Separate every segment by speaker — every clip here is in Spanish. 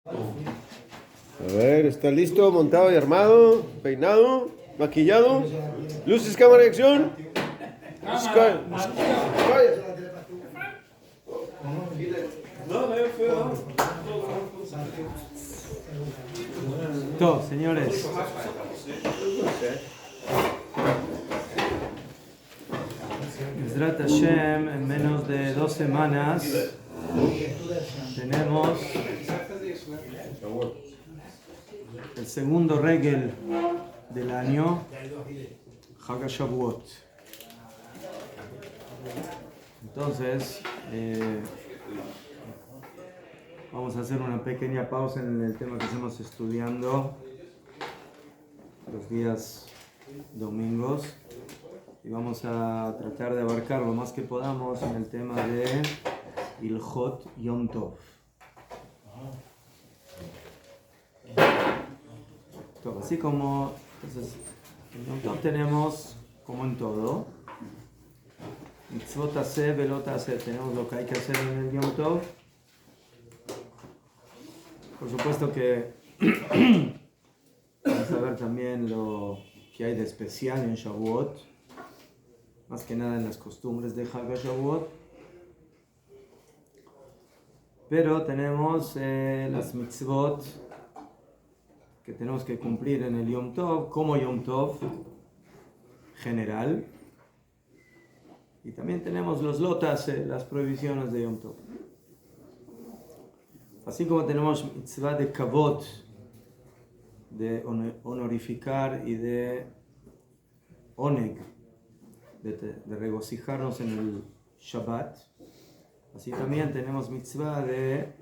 Speaker 1: A ver, ¿está listo, montado y armado, peinado, maquillado? Luces, cámara y acción.
Speaker 2: Todo, señores. Bezrat Hashem, en menos de 2 semanas tenemos el segundo regel del año, Chag HaShavuot. Entonces, vamos a hacer una pequeña pausa en el tema que estamos estudiando los días domingos y vamos a tratar de abarcar lo más que podamos en el tema de Ilhot Yom Tov. Así como entonces, en Yom Tov tenemos, como en todo, mitzvot aseh velot aseh, tenemos lo que hay que hacer en el Yom Tov. Por supuesto que vamos a ver también lo que hay de especial en Shavuot, más que nada en las costumbres de Chag HaShavuot. Pero tenemos las mitzvot que tenemos que cumplir en el Yom Tov, como Yom Tov general. Y también tenemos los lotas, las prohibiciones de Yom Tov. Así como tenemos mitzvah de kavod, de honorificar y de oneg, de regocijarnos en el Shabbat, así también tenemos mitzvah de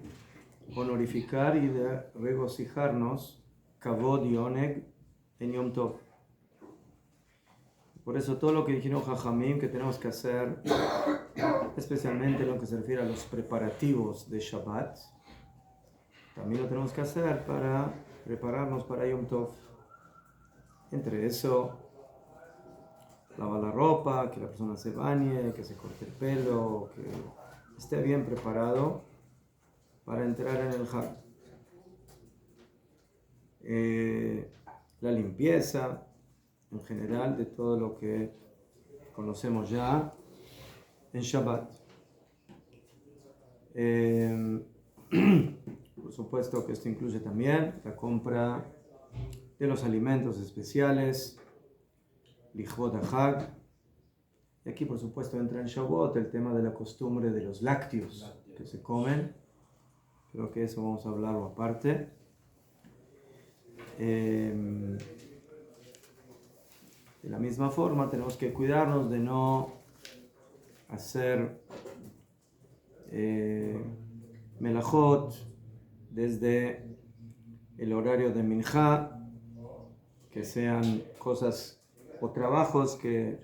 Speaker 2: honorificar y de regocijarnos, kavod y oneg, en Yom Tov. Por eso todo lo que dijeron Jajamim que tenemos que hacer, especialmente lo que se refiere a los preparativos de Shabbat, también lo tenemos que hacer para prepararnos para Yom Tov. Entre eso, lavar la ropa, que la persona se bañe, que se corte el pelo, que esté bien preparado para entrar en el Hag. La limpieza, en general, de todo lo que conocemos ya en Shabbat. Por supuesto que esto incluye también la compra de los alimentos especiales, Lichvot HaChag. Y aquí, por supuesto, entra en Shavuot el tema de la costumbre de los lácteos que se comen. Creo que eso vamos a hablarlo aparte. De la misma forma, tenemos que cuidarnos de no hacer melajot desde el horario de Minjá, que sean cosas o trabajos que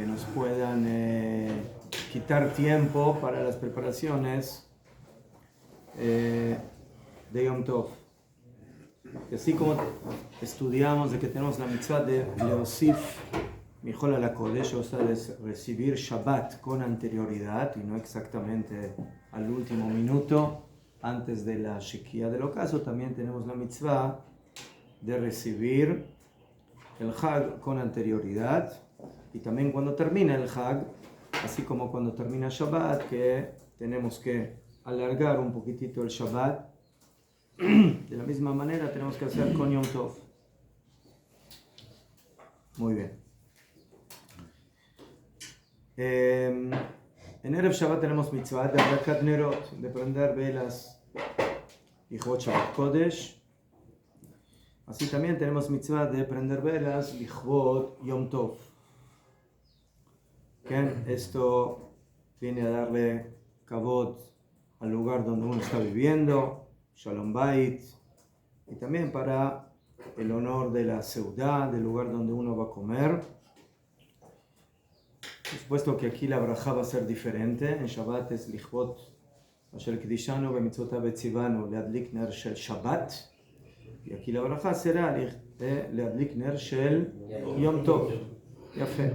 Speaker 2: nos puedan quitar tiempo para las preparaciones de Yom Tov. Y así como estudiamos de que tenemos la mitzvah de Leosif Mijol ala Kodesh, o sea, de recibir Shabbat con anterioridad y no exactamente al último minuto antes de la Shekiah del ocaso, también tenemos la mitzvah de recibir el Hag con anterioridad y también cuando termina el Hag, así como cuando termina Shabbat, que tenemos que alargar un poquitito el Shabbat. De la misma manera tenemos que hacer con Yom Tov. Muy bien. En Erev Shabbat tenemos mitzvah de Adlakat Nerot, de prender velas y Lichvot Shabbat Kodesh. Así también tenemos mitzvah de prender velas Lichvot Yom Tov. Esto viene a darle kavod al lugar donde uno está viviendo, Shalom Bait, y también para el honor de la seudá, del lugar donde uno va a comer. Por supuesto que aquí la braja va a ser diferente. En Shabbat es Lichvot Asher Kidishanu Bemitzvotav Etzivanu Leadlik Ner Shel Shabbat, y aquí la braja será Leadlik Ner Shel Yom Tov. Yafé.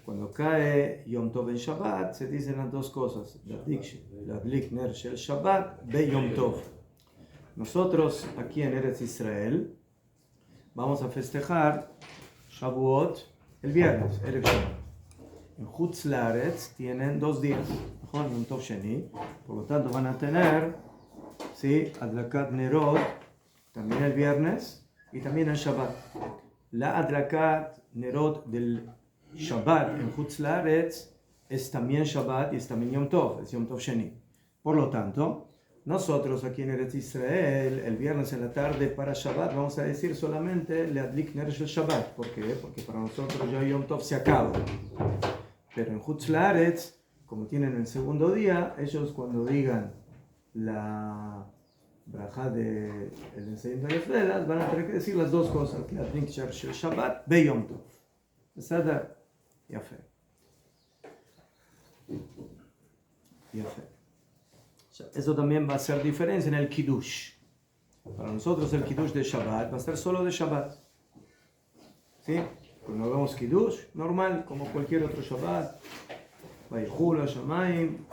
Speaker 2: Cuando cae Yom Tov en Shabbat, se dicen las dos cosas. Ladlik ner shel Shabbat be Yom Tov. Nosotros aquí en Eretz Israel vamos a festejar Shavuot el viernes, Erev Shabbat. En Chutz Laaretz tienen 2 días, Yom Tov Sheni. Por lo tanto van a tener, ¿sí?, Adlakat Nerot también el viernes y también el Shabbat. La Adlakat Nerot del Shabbat en Chutz Laaretz es también Shabbat y es también Yom Tov, es Yom Tov Sheni. Por lo tanto, nosotros aquí en Eretz Israel, el viernes en la tarde para Shabbat, vamos a decir solamente Leadlik Ner Shel Shabbat. ¿Por qué? Porque para nosotros ya Yom Tov se acaba. Pero en Chutz Laaretz, como tienen el segundo día, ellos cuando digan la brajá del encendido de las velas, van a tener que decir las dos cosas. Leadlik Ner Shel Shabbat be Yom Tov. בסדר? יפה. יפה. Eso también va a hacer diferencia en el Kiddush. Para nosotros el Kiddush de Shabbat va a ser solo de Shabbat. ¿Sí? Cuando hagamos Kiddush, normal, como cualquier otro Shabbat. Vaychul HaShamayim,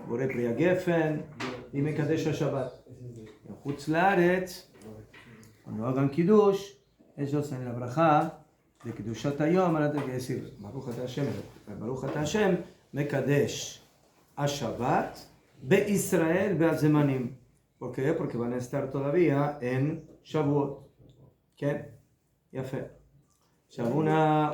Speaker 2: Borei Pri HaGefen, y Mekadesh HaShabbat. En Chutz Laaretz, cuando hagan Kiddush, ellos en la brajá de Kiddushat Hayom van a tener que decir Baruch Ata Hashem, Mekadesh HaShabbat, Be-Israel Be-Azemanim. ¿Por qué? Porque van a estar todavía en Shavuot. ¿Qué? Ya fe. Ya una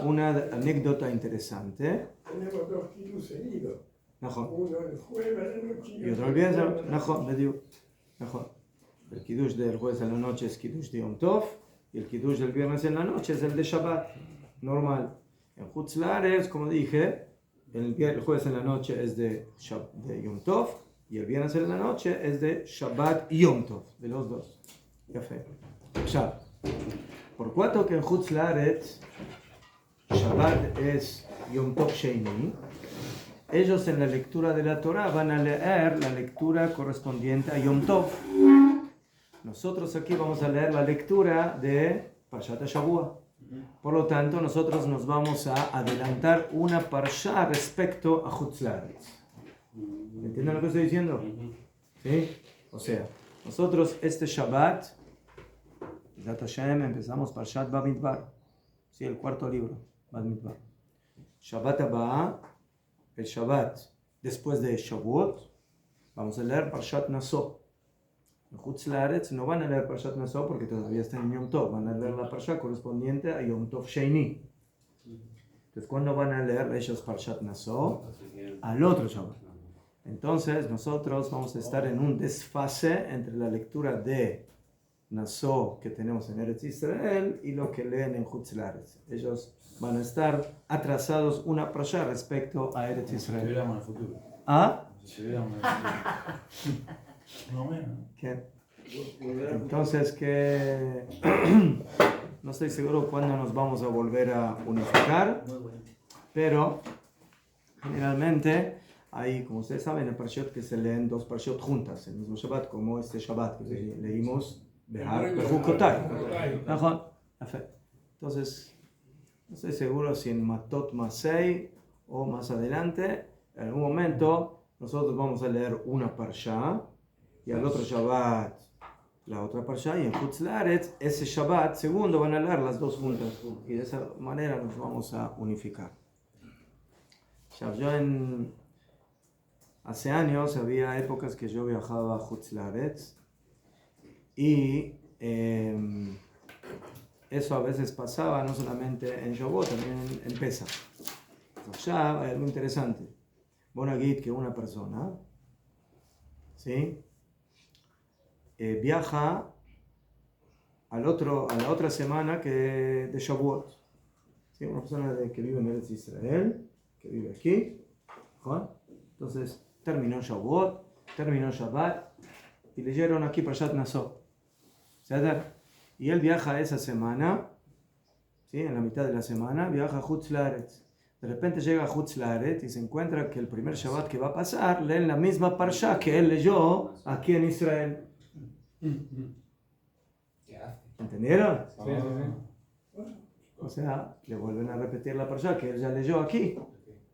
Speaker 2: anécdota interesante.
Speaker 3: Tenemos 2 kilos seguidos.
Speaker 2: Najón.
Speaker 3: Uno el jueves a la noche
Speaker 2: Y otro el viernes. Najón, Bediuk. Najón. El Kiddush del jueves a la noche es Kiddush de Yom Tov. Y el Kiddush del viernes en la noche es el de Shabbat. Normal. En Chutz Laaretz, como dije, el jueves en la noche es de Yom Tov. Y el viernes en la noche es de Shabbat y Yom Tov. De los dos. Ya fe. Ya. Por cuanto que en Chutz Laaretz Shabbat es Yom Tov Sheini, ellos en la lectura de la Torah van a leer la lectura correspondiente a Yom Tov. Nosotros aquí vamos a leer la lectura de Parshat Shavua. Por lo tanto, nosotros nos vamos a adelantar una parsha respecto a Chutz Laaretz. ¿Entienden lo que estoy diciendo? ¿Sí? O sea, nosotros este Shabbat, Zat Hashem, empezamos Parshat Bamidbar. Sí, el cuarto libro, Bamidbar. Shabbat Abba, el Shabbat después de Shavuot, vamos a leer Parshat Naso. En Chutz Laaretz no van a leer Parshat Naso porque todavía está en Yom Tov, van a leer la parsha correspondiente a Yom Tov Sheini. Entonces, ¿cuándo van a leer ellos Parshat Naso? Al otro Shabbat. Entonces, nosotros vamos a estar en un desfase entre la lectura de Naso que tenemos en Eretz Israel y lo que leen en Chutz Laaretz. Ellos van a estar atrasados una parsha respecto a Eretz Israel.
Speaker 4: Se verán en el futuro.
Speaker 2: ¿Ah?
Speaker 4: Se verán en el futuro. Más o menos.
Speaker 2: ¿Qué? Entonces, que no estoy seguro cuándo nos vamos a volver a unificar, pero generalmente hay, como ustedes saben, el Parshiot que se leen 2 Parshiot juntas, el mismo Shabbat, como este Shabbat que leímos Bejukotai. Entonces, no estoy seguro si en Matot Masei o más adelante, en algún momento, nosotros vamos a leer una Parsha y al otro Shabbat la otra Parsha, y en Chutz Laaretz ese Shabbat segundo van a leer las 2 juntas y de esa manera nos vamos a unificar. Ya, yo hace años había épocas que yo viajaba a Chutz Laaretz y eso a veces pasaba no solamente en Shavuot, también en Pesach. Ya hay algo interesante. Bonagit que una persona, ¿sí?, viaja a la otra semana que de Shavuot. ¿Sí? Una persona que vive en Eretz Israel, que vive aquí. ¿No? Entonces terminó Shavuot, terminó Shabbat y leyeron aquí Parshat Naso. Y él viaja esa semana, ¿sí?, en la mitad de la semana, viaja a Chutz Laaretz. De repente llega a Chutz Laaretz y se encuentra que el primer Shabbat que va a pasar leen la misma Parsha que él leyó aquí en Israel. ¿Entendieron?
Speaker 4: Sí.
Speaker 2: O sea, le vuelven a repetir la parsha que él ya leyó aquí.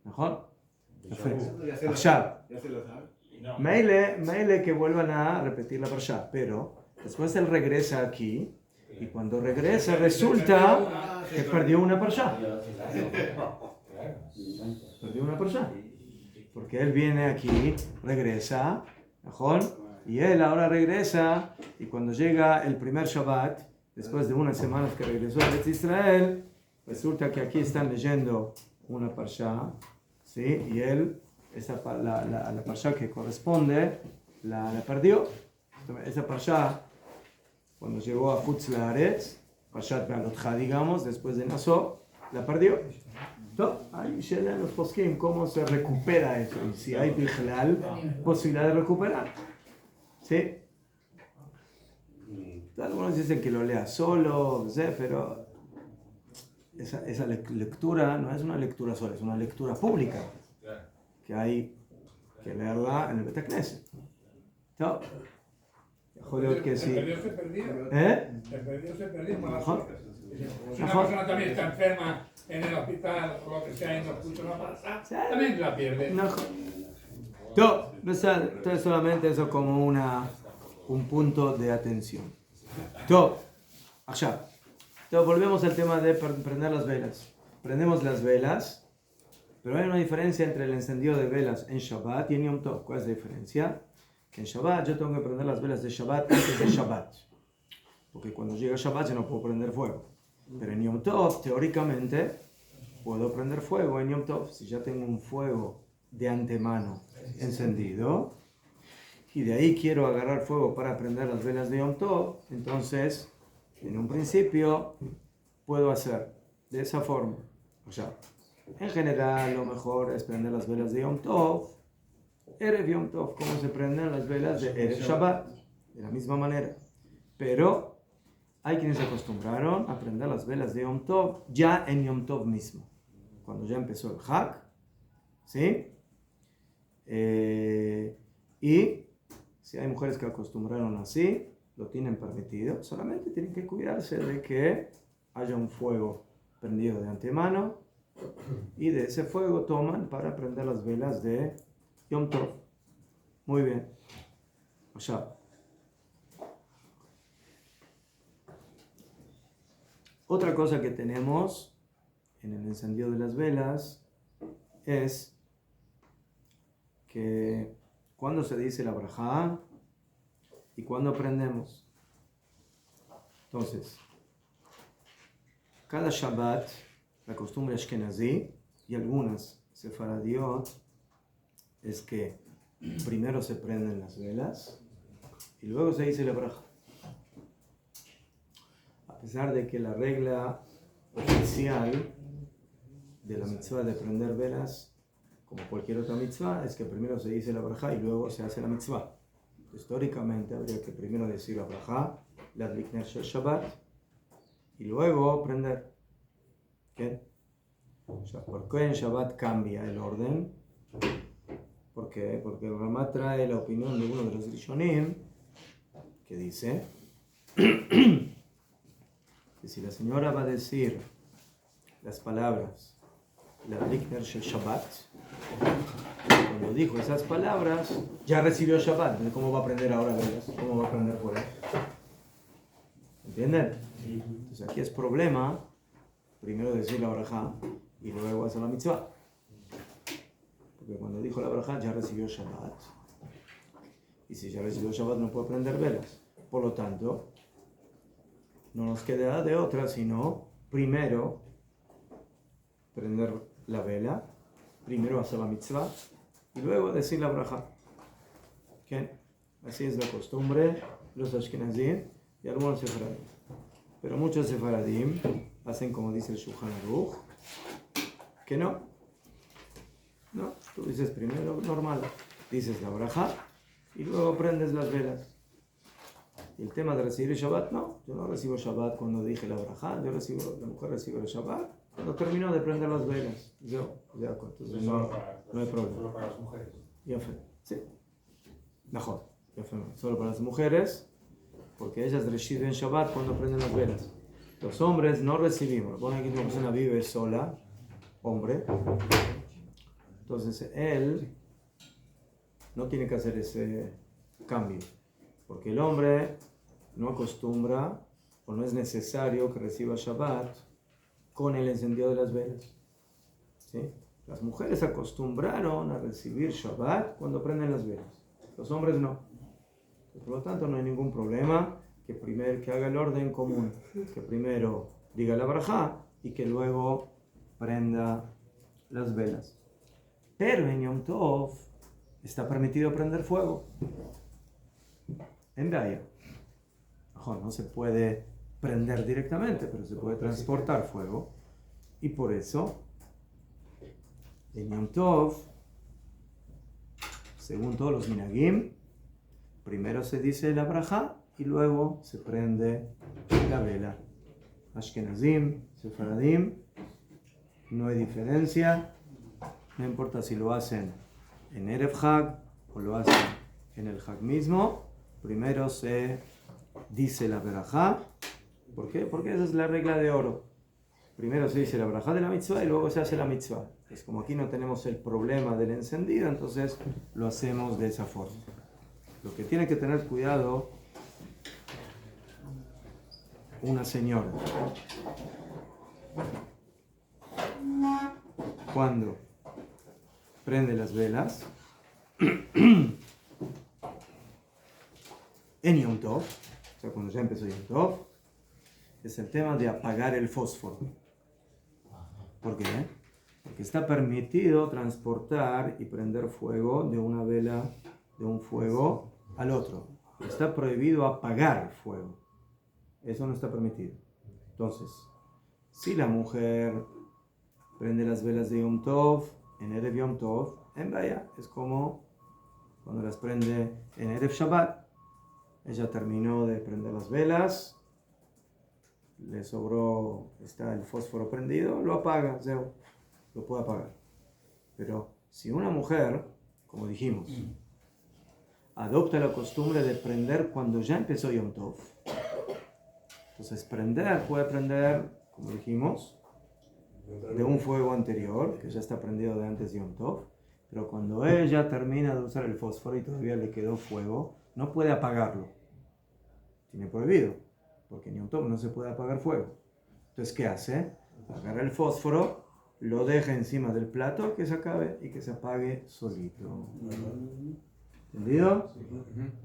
Speaker 2: ¿Mejor? עכשיו, Meile que vuelvan a repetir la parashá, pero después él regresa aquí y cuando regresa resulta que perdió una parashá. Perdió una parashá. Porque él viene aquí, regresa, mejor, y él ahora regresa y cuando llega el primer Shabbat, después de unas semanas que regresó a Eretz Israel, resulta que aquí están leyendo una parashá, ¿sí? Y él, la parashá que corresponde, la perdió. Esa parashá, cuando llegó a Chutz La'aretz, Parashat Be'alotcha, digamos, después de Naso, la perdió. Entonces, ahí llegan los poskim, cómo se recupera eso, y si hay bichlal, posibilidad de recuperar. ¿Sí? Algunos dicen que lo lea solo, pero esa lectura no es una lectura sola, es una lectura pública que hay que leerla en el Bet Knesset. ¿No? Joder que sí.
Speaker 3: Se perdió. Se perdió. Si una persona también está enferma en el hospital o lo que sea y no escucha una palabra, también la pierde.
Speaker 2: Entonces solamente eso como un punto de atención. Entonces, volvemos al tema de prender las velas. Prendemos las velas, pero hay una diferencia entre el encendido de velas en Shabbat y en Yom Tov. ¿Cuál es la diferencia? Que en Shabbat yo tengo que prender las velas de Shabbat antes de Shabbat. Porque cuando llega Shabbat ya no puedo prender fuego. Pero en Yom Tov, teóricamente, puedo prender fuego en Yom Tov. Si ya tengo un fuego de antemano encendido, y de ahí quiero agarrar fuego para prender las velas de Yom Tov, entonces, en un principio, puedo hacer de esa forma. O sea, en general, lo mejor es prender las velas de Yom Tov, Erev Yom Tov, como se prenden las velas de Erev Shabbat, de la misma manera. Pero hay quienes se acostumbraron a prender las velas de Yom Tov ya en Yom Tov mismo, cuando ya empezó el Hag, ¿sí? Y si hay mujeres que acostumbraron así, lo tienen permitido, solamente tienen que cuidarse de que haya un fuego prendido de antemano y de ese fuego toman para prender las velas de Yom Tov. Muy bien. O sea, otra cosa que tenemos en el encendido de las velas es que cuando se dice la brajá y cuando prendemos. Entonces, cada Shabbat, la costumbre ashkenazí y algunas sefaradiot es que primero se prenden las velas y luego se dice la brajá. A pesar de que la regla oficial de la mitzvah de prender velas, como cualquier otra mitzvah, es que primero se dice la brajá y luego se hace la mitzvah. Históricamente habría que primero decir la brajá, la adlikner shel Shabbat, y luego prender. ¿Qué? O sea, ¿por qué en Shabbat cambia el orden? ¿Por qué? Porque el Ramá trae la opinión de uno de los Rishonim, que dice que si la señora va a decir las palabras la adlikner shel Shabbat, cuando dijo esas palabras, ya recibió Shabbat. Entonces, ¿cómo va a aprender ahora velas? ¿Cómo va a aprender fuera? ¿Entienden? Entonces, aquí es problema primero decir la brajá y luego hacer la mitzvah. Porque cuando dijo la brajá, ya recibió Shabbat. Y si ya recibió Shabbat, no puede prender velas. Por lo tanto, no nos queda de otra, sino primero prender la vela, primero hacer la mitzvah y luego decir la brajá. ¿Okay? Así es la costumbre, los ashkenazim y algunos sefaradim. Pero muchos sefaradim hacen como dice el Shulchan Aruch, que no, tú dices primero normal, dices la brajá y luego prendes las velas. Y el tema de recibir Shabbat, no, yo no recibo Shabbat cuando dije la brajá, la mujer recibe el Shabbat cuando terminó de prender las velas. Entonces no hay problema.
Speaker 4: Solo para las mujeres.
Speaker 2: Ya fue, sí. Mejor, ya fue. Solo para las mujeres, porque ellas reciben Shabbat cuando prenden las velas. Los hombres no recibimos. Pone aquí que una persona vive sola, hombre, Entonces él no tiene que hacer ese cambio, porque el hombre no acostumbra o no es necesario que reciba Shabbat con el encendido de las velas. ¿Sí? Las mujeres acostumbraron a recibir Shabbat cuando prenden las velas, los hombres no. Por lo tanto no hay ningún problema que haga el orden común, que primero diga la barajá y que luego prenda las velas. Pero en Yom Tov está permitido prender fuego. En Beaya. No se puede prender directamente, pero se puede transportar fuego. Y por eso, en Yom Tov, según todos los minagim, primero se dice la braja y luego se prende la vela. Ashkenazim, Sefaradim, no hay diferencia. No importa si lo hacen en Erev Hag o lo hacen en el Hag mismo. Primero se dice la verajá. ¿Por qué? Porque esa es la regla de oro. Primero se dice la verajá de la mitzvah y luego se hace la mitzvah. Pues como aquí no tenemos el problema del encendido, entonces lo hacemos de esa forma. Lo que tiene que tener cuidado una señora cuando prende las velas en Yom Tov, o sea, cuando ya empezó Yom Tov, es el tema de apagar el fósforo. ¿Por qué? Porque está permitido transportar y prender fuego de una vela, de un fuego al otro. Está prohibido apagar fuego. Eso no está permitido. Entonces, si la mujer prende las velas de Yom Tov, en Erev Yom Tov, en Beaya, es como cuando las prende en Erev Shabbat. Ella terminó de prender las velas, le sobró, está el fósforo prendido, lo apaga, lo puede apagar. Pero si una mujer, como dijimos, adopta la costumbre de prender cuando ya empezó Yom Tov, entonces puede prender, como dijimos, de un fuego anterior, que ya está prendido de antes de Yom Tov, pero cuando ella termina de usar el fósforo y todavía le quedó fuego, no puede apagarlo. Tiene prohibido, porque en Yom Tov no se puede apagar fuego. Entonces, ¿qué hace? Agarra el fósforo, lo deja encima del plato, que se acabe y que se apague solito. ¿Entendido?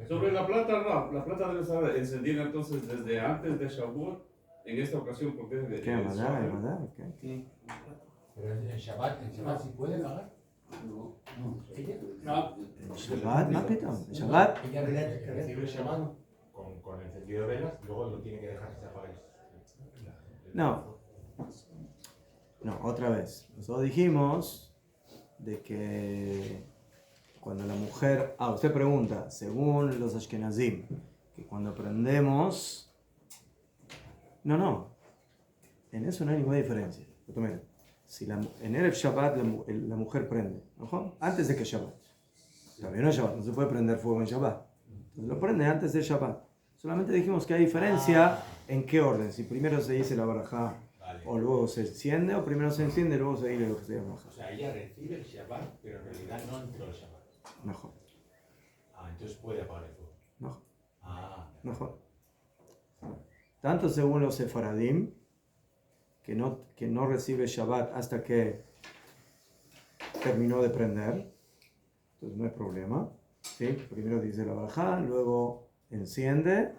Speaker 5: Sobre la plata, no. La plata debe estar encendida entonces desde antes de Shavuot. En esta ocasión, porque es de...
Speaker 2: ¿Qué? ¿Verdad? ¿Qué?
Speaker 4: Pero en Shabbat sí puede pagar.
Speaker 3: No.
Speaker 2: Shabbat, ¿no? Shabbat.
Speaker 4: Ella recibe el Shabbat con encendido de velas y luego no tiene que dejar que se apague.
Speaker 2: No, otra vez. Nosotros dijimos de que cuando la mujer... usted pregunta, según los Ashkenazim, que cuando prendemos... No. En eso no hay ninguna diferencia. Si en Erev Shabbat la mujer prende, ¿no? Antes de que Shabbat. Todavía no es Shabbat, no se puede prender fuego en Shabbat. Entonces lo prende antes de Shabbat. Solamente dijimos que hay diferencia en qué orden. Si primero se dice la barajá o luego se enciende, o primero se enciende y luego se dice lo que se llama barajá.
Speaker 4: O sea, ella recibe el Shabbat, pero en realidad no entró el Shabbat.
Speaker 2: Mejor.
Speaker 4: Entonces puede apagar el fuego.
Speaker 2: Mejor. Tanto según los sefaradim, que no recibe Shabbat hasta que terminó de prender, entonces no hay problema. ¿Sí? Primero dice la barajá, luego enciende,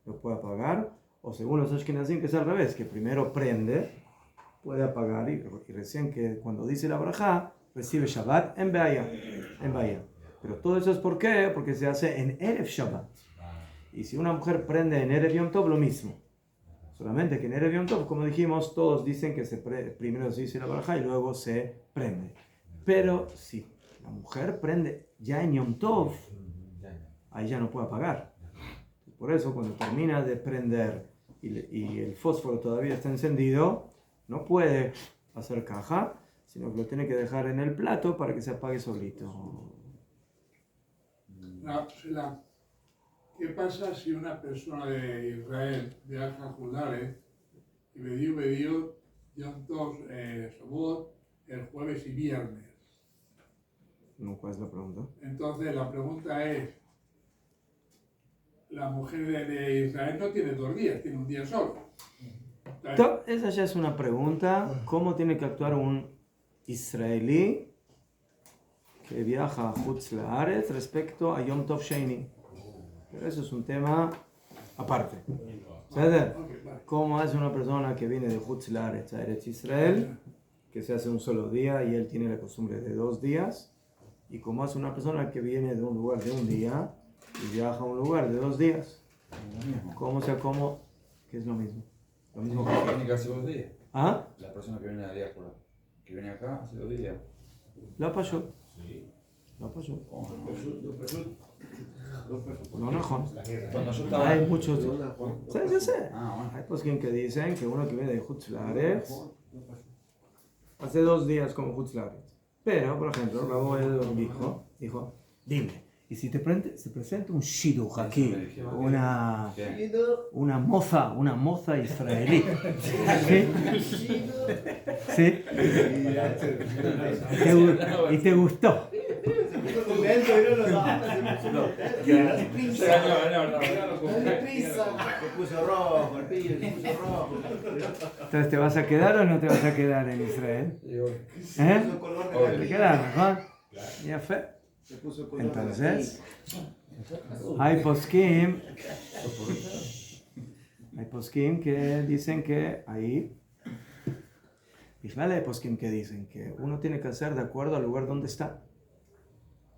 Speaker 2: lo puede apagar. O según los ashkenazim, que es al revés, que primero prende, puede apagar y recién que cuando dice la barajá, recibe Shabbat en Beaya. Pero todo eso es ¿por qué? Porque se hace en Erev Shabbat. Y si una mujer prende en Erev Yom Tov, lo mismo. Solamente que en Erev Yom Tov, como dijimos, todos dicen que primero se dice la barajá y luego se prende. Pero si la mujer prende ya en Yom Tov, ahí ya no puede apagar. Por eso, cuando termina de prender y el fósforo todavía está encendido, no puede hacer caja, sino que lo tiene que dejar en el plato para que se apague solito.
Speaker 3: ¿Qué pasa si una persona de Israel, de Alja Judare, y bebió Yom Tov, Shavuot, el jueves y viernes?
Speaker 2: No, ¿cuál es la pregunta?
Speaker 3: Entonces la pregunta es, la mujer de Israel no tiene 2 días, tiene un día solo.
Speaker 2: Esa ya es una pregunta. ¿Cómo tiene que actuar un israelí que viaja a Hutz La'aretz respecto a Yom Tov Sheini? Pero eso es un tema aparte. ¿Sabes? ¿Cómo hace una persona que viene de Hutz La'aretz a Eretz Israel, que se hace un solo día y él tiene la costumbre de 2 días? ¿Y cómo hace una persona que viene de un lugar de un día y viaja a un lugar de 2 días? ¿Cómo se acomoda? ¿Qué es lo mismo? Lo mismo que
Speaker 6: Viene casi 2 días.
Speaker 2: ¿Ah?
Speaker 6: La persona que viene de la diáspora, que viene acá hace 2 días.
Speaker 2: La pasó.
Speaker 6: Sí.
Speaker 2: La pasó.
Speaker 6: No,
Speaker 2: No, no.
Speaker 6: Cuando yo estaba.
Speaker 2: Hay muchos. Sí, sí, sí.
Speaker 6: Ah, bueno.
Speaker 2: Hay poskim que dicen que uno que viene de Hutz La'aretz hace 2 días como Hutz La'aretz. Pero, por ejemplo, Rabbi dijo, dime, y si se presenta un shidduch aquí, una moza israelí, ¿sí? Y te gustó.
Speaker 1: Se puso rojo, el pillo se puso rojo.
Speaker 2: Entonces, ¿te vas a quedar o no te vas a quedar en Israel? Te quedas, ¿no? Ya fue. Entonces, hay poskim que dicen que ahí, hay poskim que dicen que uno tiene que hacer de acuerdo al lugar donde está.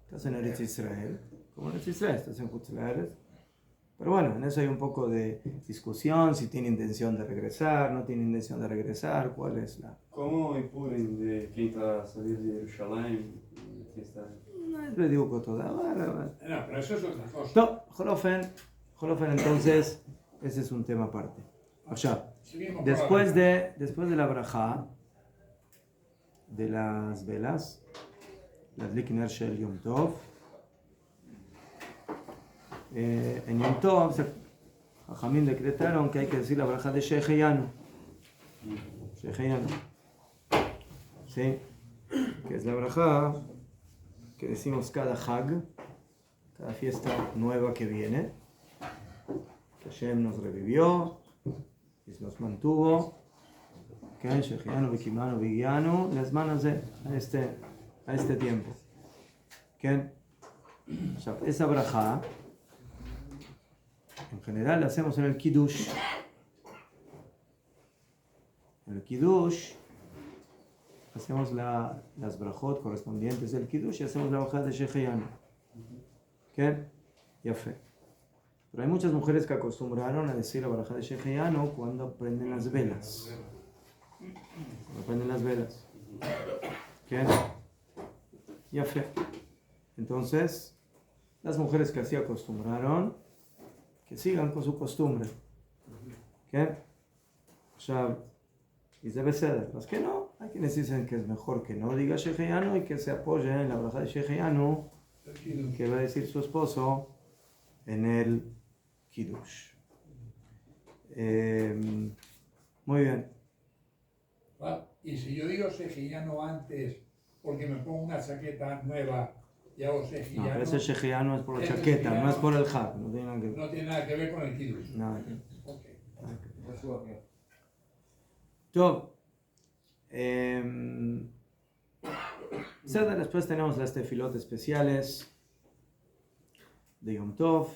Speaker 2: Estás en Eretz Israel, como en Eretz Israel, estás en Hutz La'aretz. Pero bueno, en eso hay un poco de discusión, si tiene intención de regresar, no tiene intención de regresar, cuál es la...
Speaker 7: ¿Cómo hay Purim de quien va a salir de Jerusalén?
Speaker 2: No es bediuco toda.
Speaker 3: No, pero eso es otra cosa.
Speaker 2: No, Jolofen, entonces, ese es un tema aparte. O sea, después de la brajá de las velas, las Likner Shel Yom Tov, en Yom Tov, Jajamín decretaron que hay que decir la brajá de Sheheyanu. Sheheyanu. ¿Sí? Que es la brajá que decimos cada Hag, cada fiesta nueva que viene, que Hashem nos revivió y nos mantuvo, que Sheheyanu, Vikimanu, Vigianu, las manos a este tiempo. ¿Qué? O sea, esa brajá, en general la hacemos en el Kiddush. En el Kiddush hacemos las brajot correspondientes del Kiddush y hacemos la brajá de Sheheyanu. ¿Qué? Ya fe. Pero hay muchas mujeres que acostumbraron a decir la brajá de Sheheyanu cuando prenden las velas. Cuando prenden las velas. ¿Qué? Ya fe. Entonces, las mujeres que así acostumbraron, que sigan con su costumbre. ¿Qué? O sea, y debe ser. Los que no, hay quienes dicen que es mejor que no diga Sheheyanu y que se apoye en la brajá de Sheheyanu que va a decir su esposo en el Kiddush. Muy bien.
Speaker 3: Y si yo digo Sheheyanu antes, porque me pongo una chaqueta nueva y hago Sheheyanu.
Speaker 2: No, pero ese Sheheyanu es por la chaqueta, no es por el hat. No tiene nada que ver.
Speaker 3: No tiene nada que ver con el Kiddush.
Speaker 2: Nada que ver.
Speaker 3: Okay.
Speaker 2: Top. Después tenemos las tefilot especiales de Yom Tov.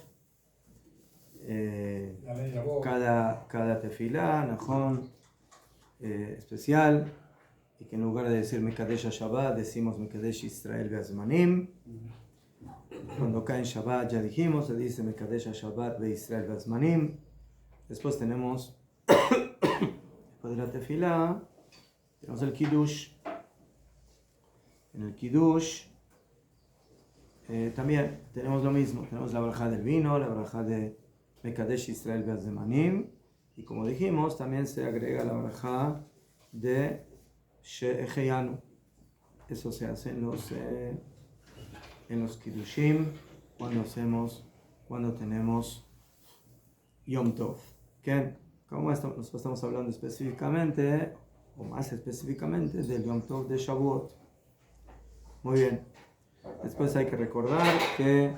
Speaker 2: Cada tefilá, najón, especial, y que en lugar de decir Mekadesh Shabbat decimos Mekadesh Israel Be'azmanim. Cuando cae en Shabbat ya dijimos, se dice Mekadesh Shabbat Be'Israel Be'azmanim. Después tenemos después de la tefilá tenemos el Kiddush. En el Kiddush también tenemos lo mismo, tenemos la brajá del vino, la brajá de Mekadesh Israel Be'azmanim, y como dijimos también se agrega la brajá de Sheheyanu. Eso se hace en los Kiddushim cuando tenemos Yom Tov. ¿Qué? Como estamos hablando específicamente, o más específicamente, del Yom Tov de Shavuot. Muy bien. Después hay que recordar que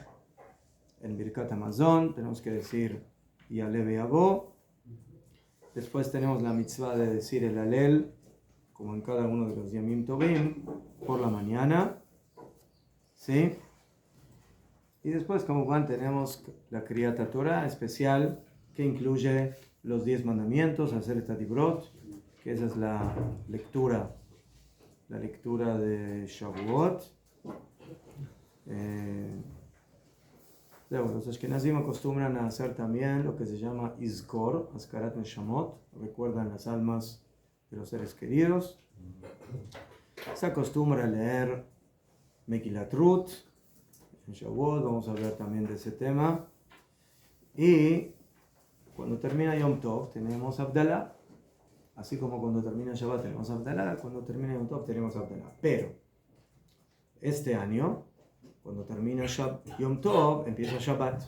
Speaker 2: en Birkat Hamazon tenemos que decir Yale Be'avo. Después tenemos la mitzvah de decir el Alel, como en cada uno de los Yamim Tovim, por la mañana. ¿Sí? Y después, como Juan, tenemos la Kriyat Torah especial que incluye los 10 mandamientos, hacer esta Dibrot, que esa es la lectura de Shavuot. Los Ashkenazim acostumbran a hacer también lo que se llama Izkor, Azkarat Neshamot, recuerdan las almas de los seres queridos. Se acostumbra a leer Megillat Ruth en Shavuot, vamos a hablar también de ese tema. Y cuando termina Yom Tov tenemos Abdalá, así como cuando termina Shabbat tenemos Abdalá, cuando termina Yom Tov tenemos Abdalá. Pero este año, cuando termina Yom Tov, empieza Shabbat.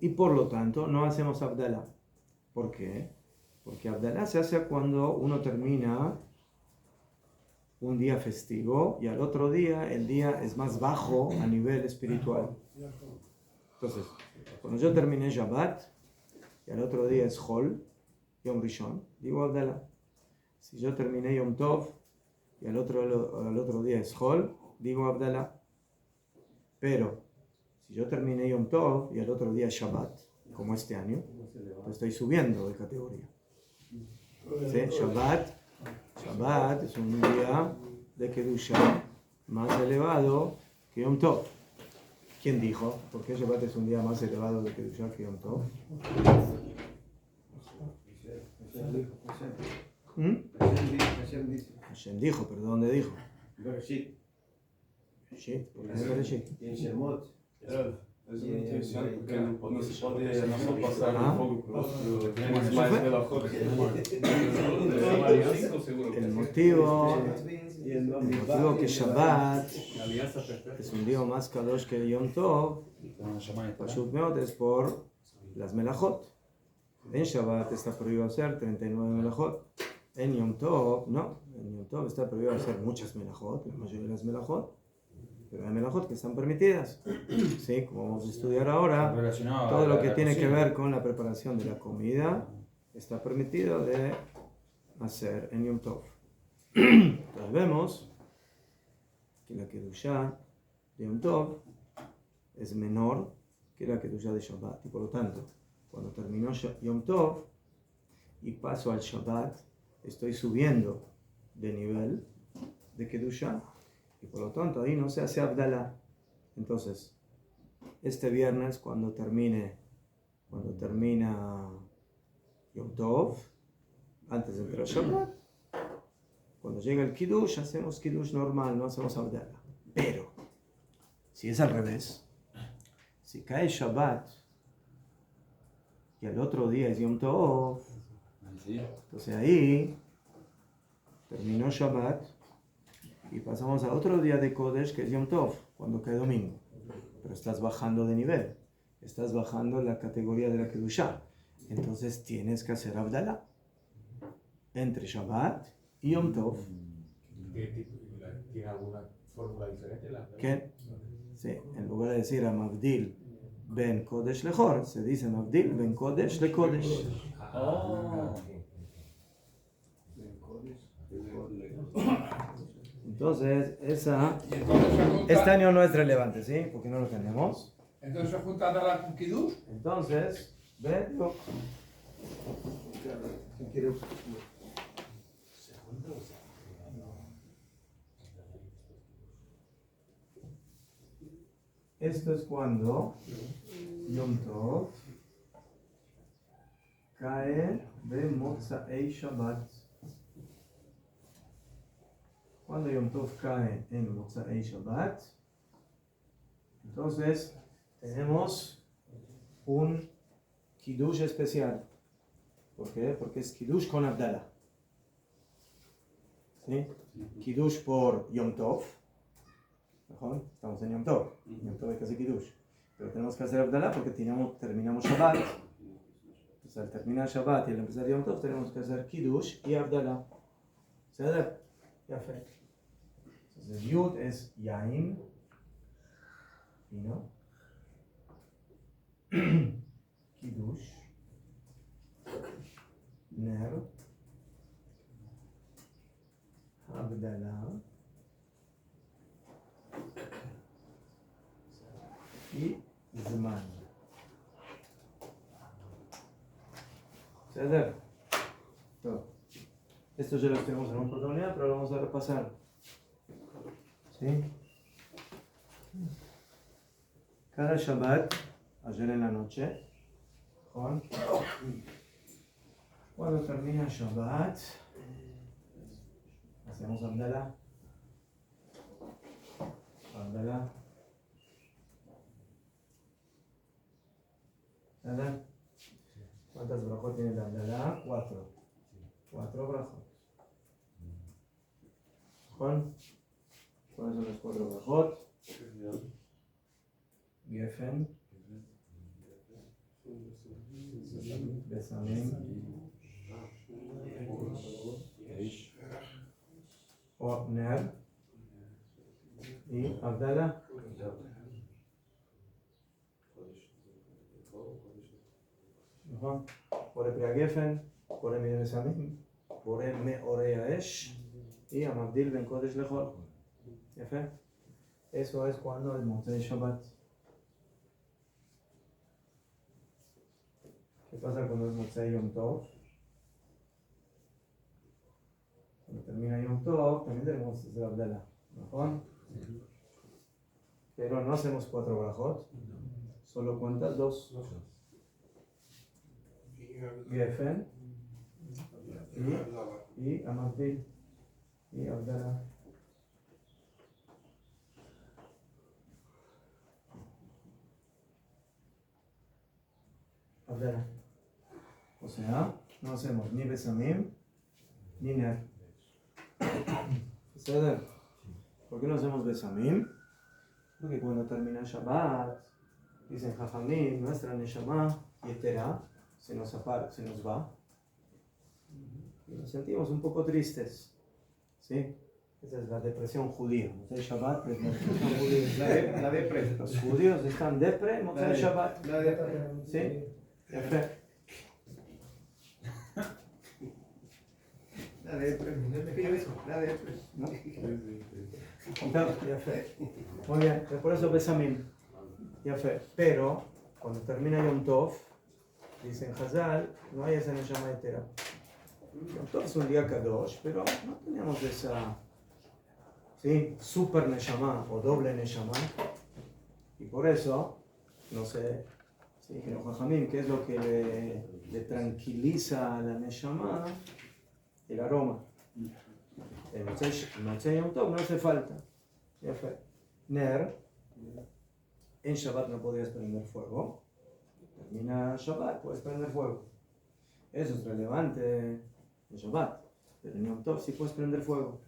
Speaker 2: Y por lo tanto, no hacemos Abdalá. ¿Por qué? Porque Abdalá se hace cuando uno termina un día festivo y al otro día el día es más bajo a nivel espiritual. Entonces, cuando yo terminé Shabbat y al otro día es Hol, Yom Rishon, digo Abdalá. Si yo terminé Yom Tov y al otro día es Hol, digo Abdalá. Pero si yo terminé Yom Tov y al otro día es Shabbat, como este año, pues estoy subiendo de categoría. ¿Sí? Shabbat es un día de Kedusha más elevado que Yom Tov. ¿Quién dijo? ¿Por qué Shabbat es un día más elevado de Kedusha que Yom Tov? Hashem dijo, pero ¿dónde dijo? Bereshit, ¿por qué Bereshit?
Speaker 1: En Shemot.
Speaker 7: Es una intención porque no se puede no pasar un poco tienes más melajot.
Speaker 2: El motivo que Shabbat es un día más kadosh que Yom Tov, Pashut Meot, es por las melajot. En Shabbat está prohibido hacer 39 melajot. En Yom Tov, no. En Yom Tov está prohibido hacer muchas melajot, la mayoría de las melajot. Pero hay melajot que están permitidas. Sí, como vamos a estudiar ahora, todo lo que tiene que ver con la preparación de la comida está permitido de hacer en Yom Tov. Entonces vemos que la Kedushá de Yom Tov es menor que la Kedushá de Shabbat. Y por lo tanto, cuando terminó Yom Tov y paso al Shabbat, estoy subiendo de nivel de Kedushá. Y por lo tanto ahí no se hace Abdalá. Entonces, este viernes cuando termina Yom Tov, antes de entrar Shabbat, cuando llega el Kiddush, hacemos Kiddush normal, no hacemos Abdalá. Pero, si es al revés, si cae Shabbat y al otro día es Yom Tov, entonces ahí terminó Shabbat y pasamos a otro día de Kodesh que es Yom Tov, cuando cae domingo. Pero estás bajando de nivel, estás bajando la categoría de la Kedushá. Entonces tienes que hacer Abdalá entre Shabbat y Yom Tov.
Speaker 4: ¿Tiene alguna fórmula diferente?
Speaker 2: ¿Qué? Sí, en lugar de decir a Mavdil ben Kodesh lechor, se dice Mavdil ben Kodesh le Kodesh. Entonces, este año no es relevante, ¿sí? Porque no lo tenemos.
Speaker 3: Entonces se junta Abdalá con Kiddush.
Speaker 2: Entonces, veo. Esto es cuando Yom Tov cae de Motzai Shabbat. Cuando Yom Tov cae en Motzai Shabbat, entonces tenemos un Kiddush especial. ¿Por qué? Porque es Kiddush con Abdalá. ¿Sí? Kiddush por Yom Tov. ¿Mejor? Estamos en Yom Tov. Yom Tov hay que hacer Kiddush. Pero tenemos que hacer Abdalá porque terminamos Shabbat. Entonces al terminar Shabbat y al empezar Yom Tov tenemos que hacer Kiddush y Abdalá. ¿Se da? Ya fe. El Yud es Yain, vino. Kiddush, Ner, Havdalah y Zman. ¿Ceder? Esto ya lo tenemos en una oportunidad, pero lo vamos a repasar. ¿Sí? Cada Shabbat, ayer en la noche, cuando termina Shabbat, hacemos Abdalá. Abdalá. ¿Verdad? ¿Cuántas brajot tiene la Abdalá? 4. 4 brajot. ¿Cuáles son los 4 brajot? Gefen, Besamim, Ner y Abdalá. Por Pria Gefen, por el Besamim, por el Meorea Esh y Amabdil Ben Kodesh Lechol. Eso es cuando el Motzei Shabbat. ¿Qué pasa cuando es Motzei Yom Tov? Cuando termina Yom Tov, también tenemos el Abdalá. ¿No? Pero no hacemos 4 brajot. Solo cuentas 2. Gefen y Amabdil y Abdalá. Abdalá. O sea, no hacemos ni Besamim ni Ner. ¿Por qué no hacemos Besamim? Porque cuando termina Shabbat, dicen Jajamim, nuestra Neshama Yetera se nos va. Y nos sentimos un poco tristes. ¿Sí? Esa es la depresión judía. Motzei Shabbat es la depresión judía.
Speaker 1: La depre.
Speaker 2: Los judíos están depre, Motzei Shabbat.
Speaker 1: La depre.
Speaker 2: ¿Sí? Yafé.
Speaker 1: La depre. La depre.
Speaker 2: Yafé. Muy bien, por eso Besamim. Yafé. Pero, cuando termina Yom Tov, dicen Hazal, no hay esa Neshama Yetera. Yom Tov es un día Kadosh, pero no tenemos esa, ¿sí?, super Neshama o doble Neshama. Y por eso, no sé, ¿sí?, que los Jajamim, ¿qué es lo que le tranquiliza a la Neshama? El aroma. El Motzei Yom Tov no hace falta. Yafé. Ner, en Shabbat no podías prender fuego. Termina Shabbat, puedes prender fuego. Eso es relevante en Shabbat. Pero en Yom Tov sí puedes prender fuego.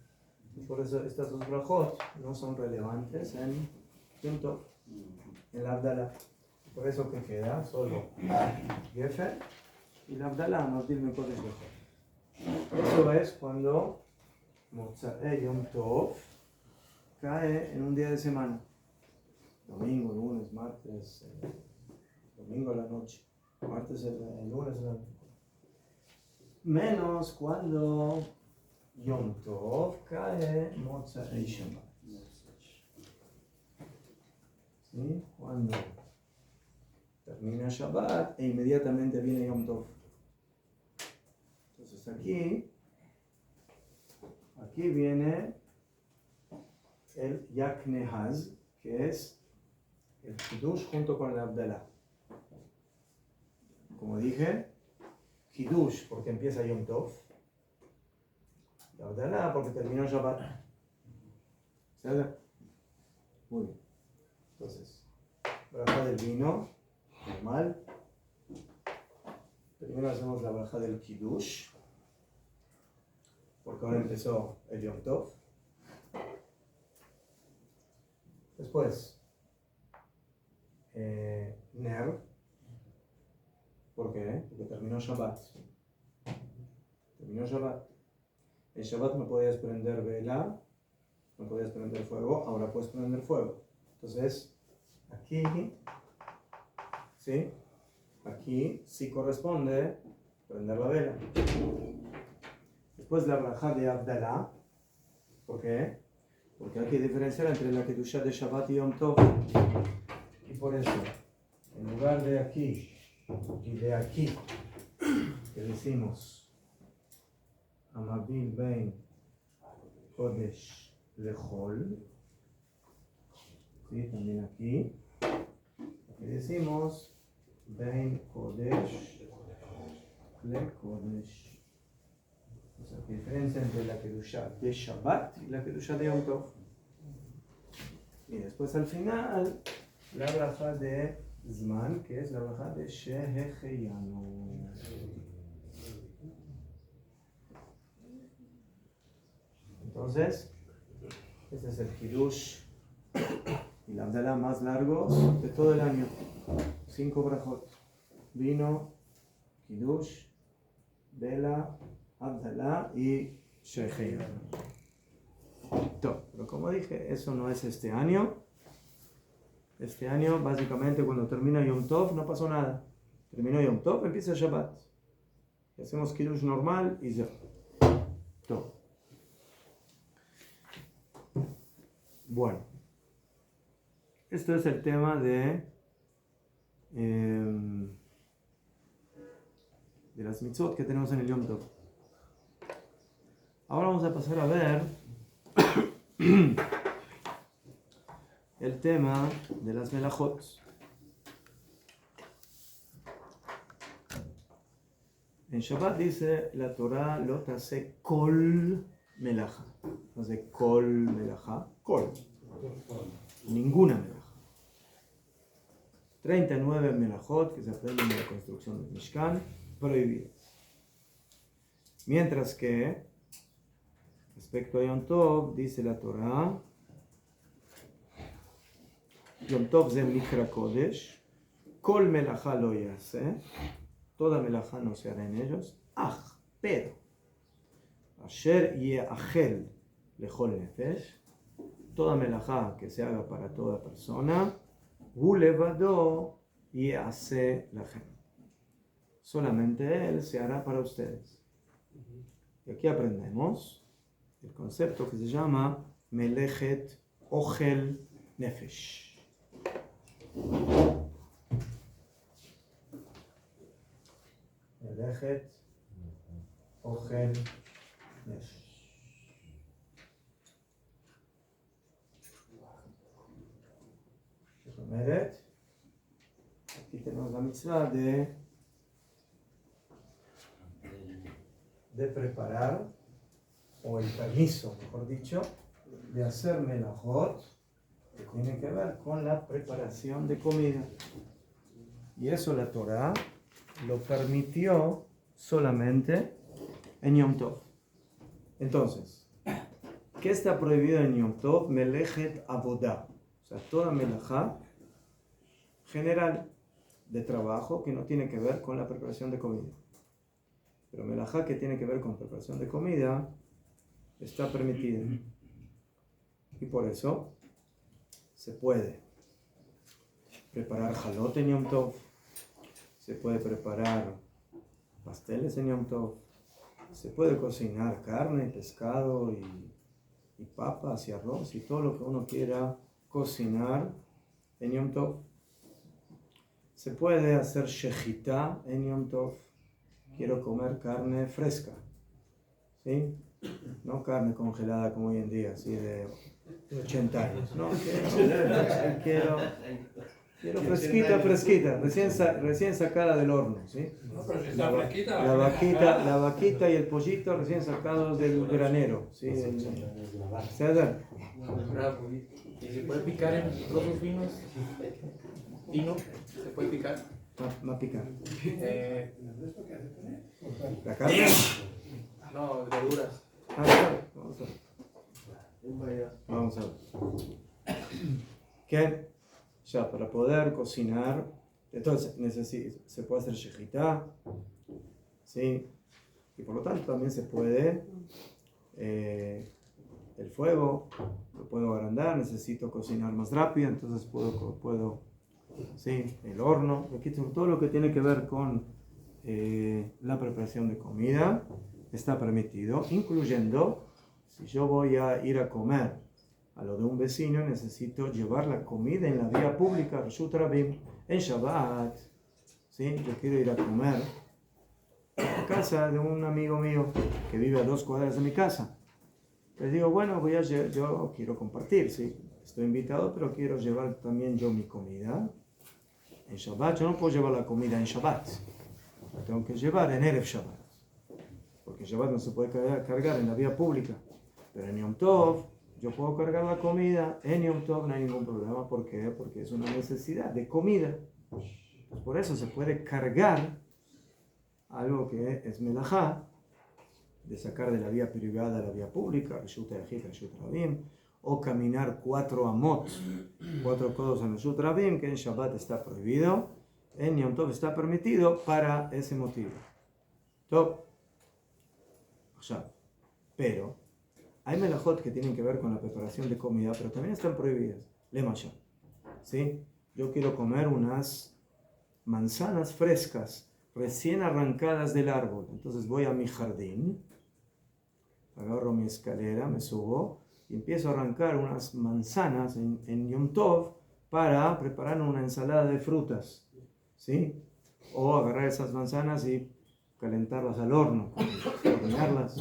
Speaker 2: Y por eso estas 2 brajot no son relevantes en Yom Tov, en la Abdalá. Por eso que queda solo Gefen y la Abdalá, Mabdil Ben Kodesh Lechol. Eso es cuando Motzei Yom Tov cae en un día de semana. Domingo, lunes, martes, domingo a la noche, martes, el lunes a la noche. Menos cuando Yom Tov cae Motzei Shabbat. ¿Sí? Cuando termina Shabbat e inmediatamente viene Yom Tov. Entonces aquí viene el Yaknehaz, que es el Kiddush junto con el Abdalá. Como dije, Kiddush porque empieza Yom Tov, y Abdalá porque terminó Shabbat. ¿Sale? Muy bien. Entonces, braja del vino, normal. Primero hacemos la braja del Kiddush, porque ahora empezó el Yom Tov. Después, Ner. ¿Por qué? Porque terminó Shabbat. Terminó Shabbat. En Shabbat no podías prender vela, no podías prender fuego, ahora puedes prender fuego. Entonces, aquí, ¿sí? Aquí sí corresponde prender la vela. Después la braja de Abdalá. ¿Por qué? Porque hay que diferenciar entre la Kedushá de Shabbat y Yom Tov. Y por eso, en lugar de aquí y de aquí, que decimos Amabil Ben Kodesh Lechol, ¿sí? También aquí, que decimos Ben Kodesh Lekodesh. O sea, ¿qué diferencia entre la Kedushá de Shabbat y la Kedushá de Yom Tov? Y después al final, la braja de Zman, que es la braja de Shehecheyanu. Entonces, este es el Kiddush y la Abdalá más largos de todo el año. 5 brajot. Vino, Kiddush, Vela, Abdalá y Shehecheyanu. Pero como dije, eso no es este año. Este año, básicamente, cuando termina Yom Tov, no pasó nada. Terminó Yom Tov, empieza Shabbat. Y hacemos Kiddush normal y ya. Todo. Bueno. Esto es el tema de las mitzvot que tenemos en el Yom Tov. Ahora vamos a pasar a ver el tema de las melajot. En Shabbat dice la Torah lo tase kol melaja. No sé, kol melaja, kol. Ninguna melaja. 39 melajot que se aprenden en la construcción del Mishkan, prohibidas. Mientras que, respecto a Yom Tov, dice la Torah, Yom Tov ze mikra kodesh, kol melajá lo yase, toda melajá no se hará en ellos, pero, asher ye'achel lechol nefesh, toda melajá que se haga para toda persona, hu levado ye'ase lachem, solamente él se hará para ustedes. Y aquí aprendemos el concepto que se llama melechet ochel nefesh. Melechet ochel nefesh. Aquí tenemos la mitzvah de preparar, o el permiso, mejor dicho, de hacer melajot, que tiene que ver con la preparación de comida. Y eso la Torah lo permitió solamente en Yom Tov. Entonces, ¿qué está prohibido en Yom Tov? Melechet avodah, o sea, toda melajá general de trabajo que no tiene que ver con la preparación de comida. Pero melajá que tiene que ver con preparación de comida está permitida. Y por eso se puede preparar jalot en Yom Tov, se puede preparar pasteles en Yom Tov, se puede cocinar carne, pescado y papas y arroz y todo lo que uno quiera cocinar en Yom Tov. Se puede hacer shechitá en Yom Tov. Quiero comer carne fresca, ¿sí? No carne congelada como hoy en día, así de 80 años. No, quiero fresquita, recién sacada del horno, ¿sí?
Speaker 3: No, pero si está fresquita.
Speaker 2: La vaquita y el pollito recién sacados del granero, ¿sí? ¿César?
Speaker 8: ¿Y se puede picar en trozos finos? ¿Fino? ¿Se puede picar?
Speaker 2: Va a picar. ¿La carne?
Speaker 8: No, verduras.
Speaker 2: Vamos a ver. Que ya para poder cocinar, entonces se puede hacer shechitá, ¿sí? Y por lo tanto también se puede el fuego, lo puedo agrandar, necesito cocinar más rápido, entonces puedo sí, el horno, aquí tengo todo lo que tiene que ver con la preparación de comida, está permitido, incluyendo si yo voy a ir a comer a lo de un vecino, necesito llevar la comida en la vía pública, Reshut Rabim, en Shabbat, ¿sí? Yo quiero ir a comer a casa de un amigo mío que vive a 2 cuadras de mi casa. Les digo, bueno, yo quiero compartir, ¿sí? Estoy invitado, pero quiero llevar también yo mi comida. En Shabbat, yo no puedo llevar la comida en Shabbat, la tengo que llevar en Erev Shabbat, porque en Shabbat no se puede cargar en la vía pública, pero en Yom Tov yo puedo cargar la comida, en Yom Tov no hay ningún problema. ¿Por qué? Porque es una necesidad de comida. Pues por eso se puede cargar algo que es melajá, de sacar de la vía privada a la vía pública, Reshut Yahid, Reshut Rabim, o caminar 4 amot, 4 codos en Reshut Rabim, que en Shabbat está prohibido, en Yom Tov está permitido para ese motivo. Top. Pero hay melajot que tienen que ver con la preparación de comida, pero también están prohibidas. Lemashal, ¿sí? Yo quiero comer unas manzanas frescas, recién arrancadas del árbol. Entonces voy a mi jardín, agarro mi escalera, me subo y empiezo a arrancar unas manzanas en Yom Tov para preparar una ensalada de frutas, ¿sí? O agarrar esas manzanas y calentarlas al horno, hornearlas,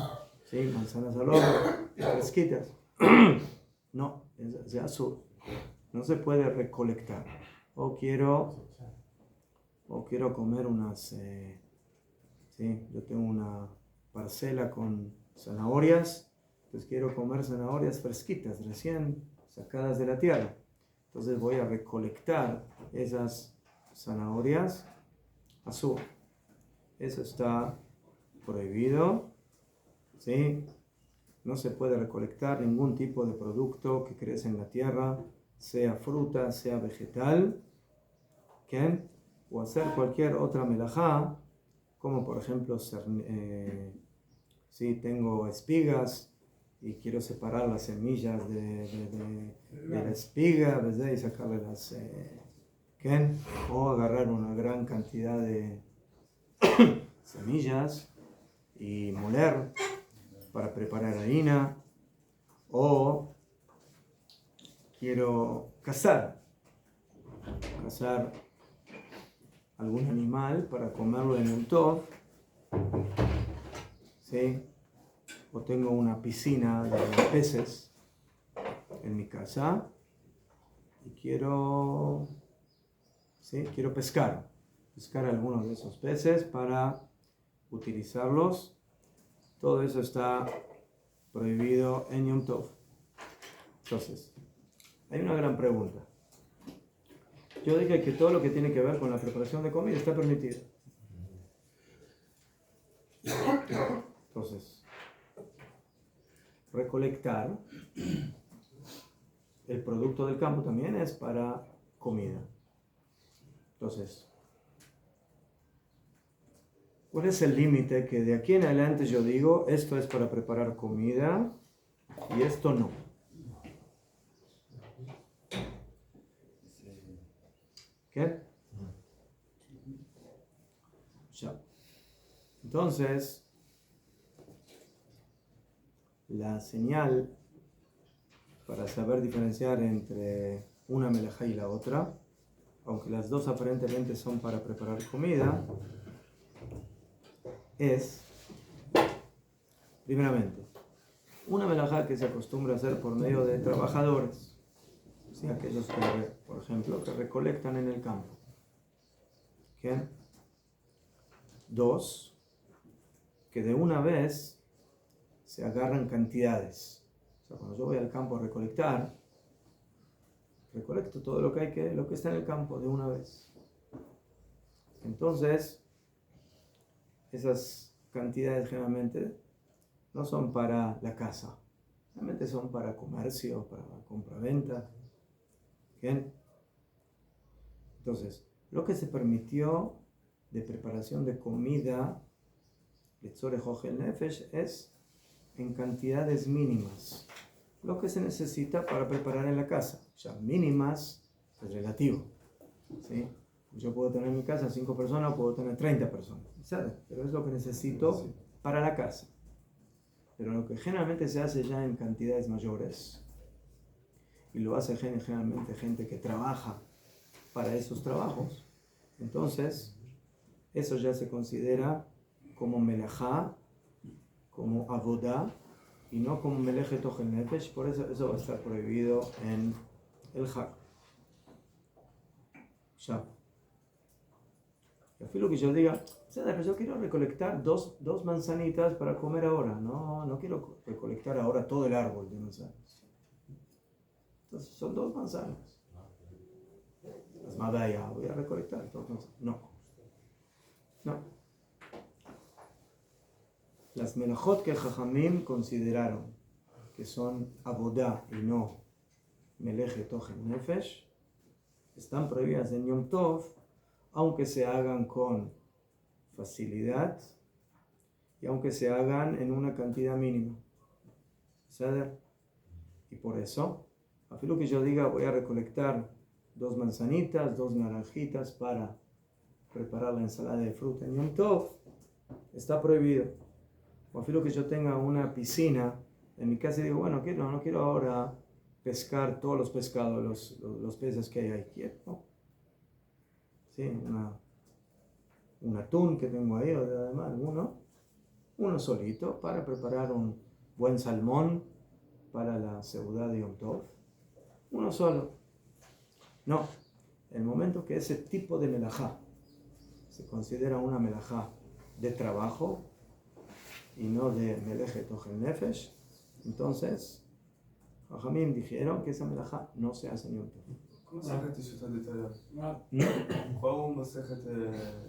Speaker 2: ¿sí? Manzanas al horno, fresquitas. No, es azul. No se puede recolectar. O quiero comer unas, ¿sí? Yo tengo una parcela con zanahorias, entonces quiero comer zanahorias fresquitas, recién sacadas de la tierra. Entonces voy a recolectar esas zanahorias azul. Eso está prohibido, ¿sí? No se puede recolectar ningún tipo de producto que crece en la tierra, sea fruta, sea vegetal, ¿qué? O hacer cualquier otra melajá, como por ejemplo, si tengo espigas y quiero separar las semillas de la espiga, ¿verdad? Y sacarle las, ¿qué? O agarrar una gran cantidad de semillas y moler para preparar harina, o quiero cazar algún animal para comerlo en un Tov, ¿sí? O tengo una piscina de peces en mi casa y quiero pescar algunos de esos peces para utilizarlos. Todo eso está prohibido en Yom Tov. Entonces, hay una gran pregunta. Yo dije que todo lo que tiene que ver con la preparación de comida está permitido. Entonces, recolectar el producto del campo también es para comida. Entonces, ¿cuál es el límite que de aquí en adelante yo digo, esto es para preparar comida y esto no? ¿Qué? Ya. Entonces, la señal para saber diferenciar entre una melajá y la otra, aunque las dos aparentemente son para preparar comida, es, primeramente, una melajá que se acostumbra a hacer por medio de trabajadores, ¿sí? Aquellos que, por ejemplo, que recolectan en el campo. ¿Qué? 2, que de una vez se agarran cantidades. O sea, cuando yo voy al campo a recolectar, recolecto todo lo que está en el campo de una vez. Entonces, esas cantidades generalmente no son para la casa, realmente son para comercio, para compra-venta. ¿Bien? Entonces, lo que se permitió de preparación de comida Letzorech Ochel Nefesh es en cantidades mínimas. lo que se necesita para preparar en la casa. Ya mínimas es relativo, ¿sí? Yo puedo tener en mi casa 5 personas, puedo tener 30 personas, ¿sabes? Pero es lo que necesito para la casa. Pero lo que generalmente se hace ya en cantidades mayores, y lo hace generalmente gente que trabaja para esos trabajos, entonces eso ya se considera como melajá, como avodá, y no como meleje tochen nefesh. Por eso va a estar prohibido en el Hag. Ya. Y afilo que yo diga, pero yo quiero recolectar dos manzanitas para comer ahora. No quiero recolectar ahora todo el árbol de manzanas. Entonces son 2 manzanas. Las madaya, voy a recolectar 2 manzanas. No. Las melajot que Jajamim consideraron que son abodá y no meleje tochen nefesh están prohibidas en Yom Tov, aunque se hagan con facilidad y aunque se hagan en una cantidad mínima. ¿Sabes? Y por eso, a fin que yo diga voy a recolectar 2 manzanitas, 2 naranjitas para preparar la ensalada de fruta en Yom Tov, está prohibido. O a fin que yo tenga una piscina en mi casa y digo, bueno, no quiero ahora pescar todos los pescados, los peces que hay ahí. Quiero, sí, un atún que tengo ahí, o además uno solito para preparar un buen salmón para la seudá de Yom Tov. Uno solo. No, el momento que ese tipo de melajá se considera una melajá de trabajo y no de meleje tochen nefesh, entonces Jajamim dijeron que esa melajá no se hace en Yom Tov.
Speaker 7: ¿Cómo se hace eso tan detallado?
Speaker 3: No.
Speaker 7: ¿Cuál masajet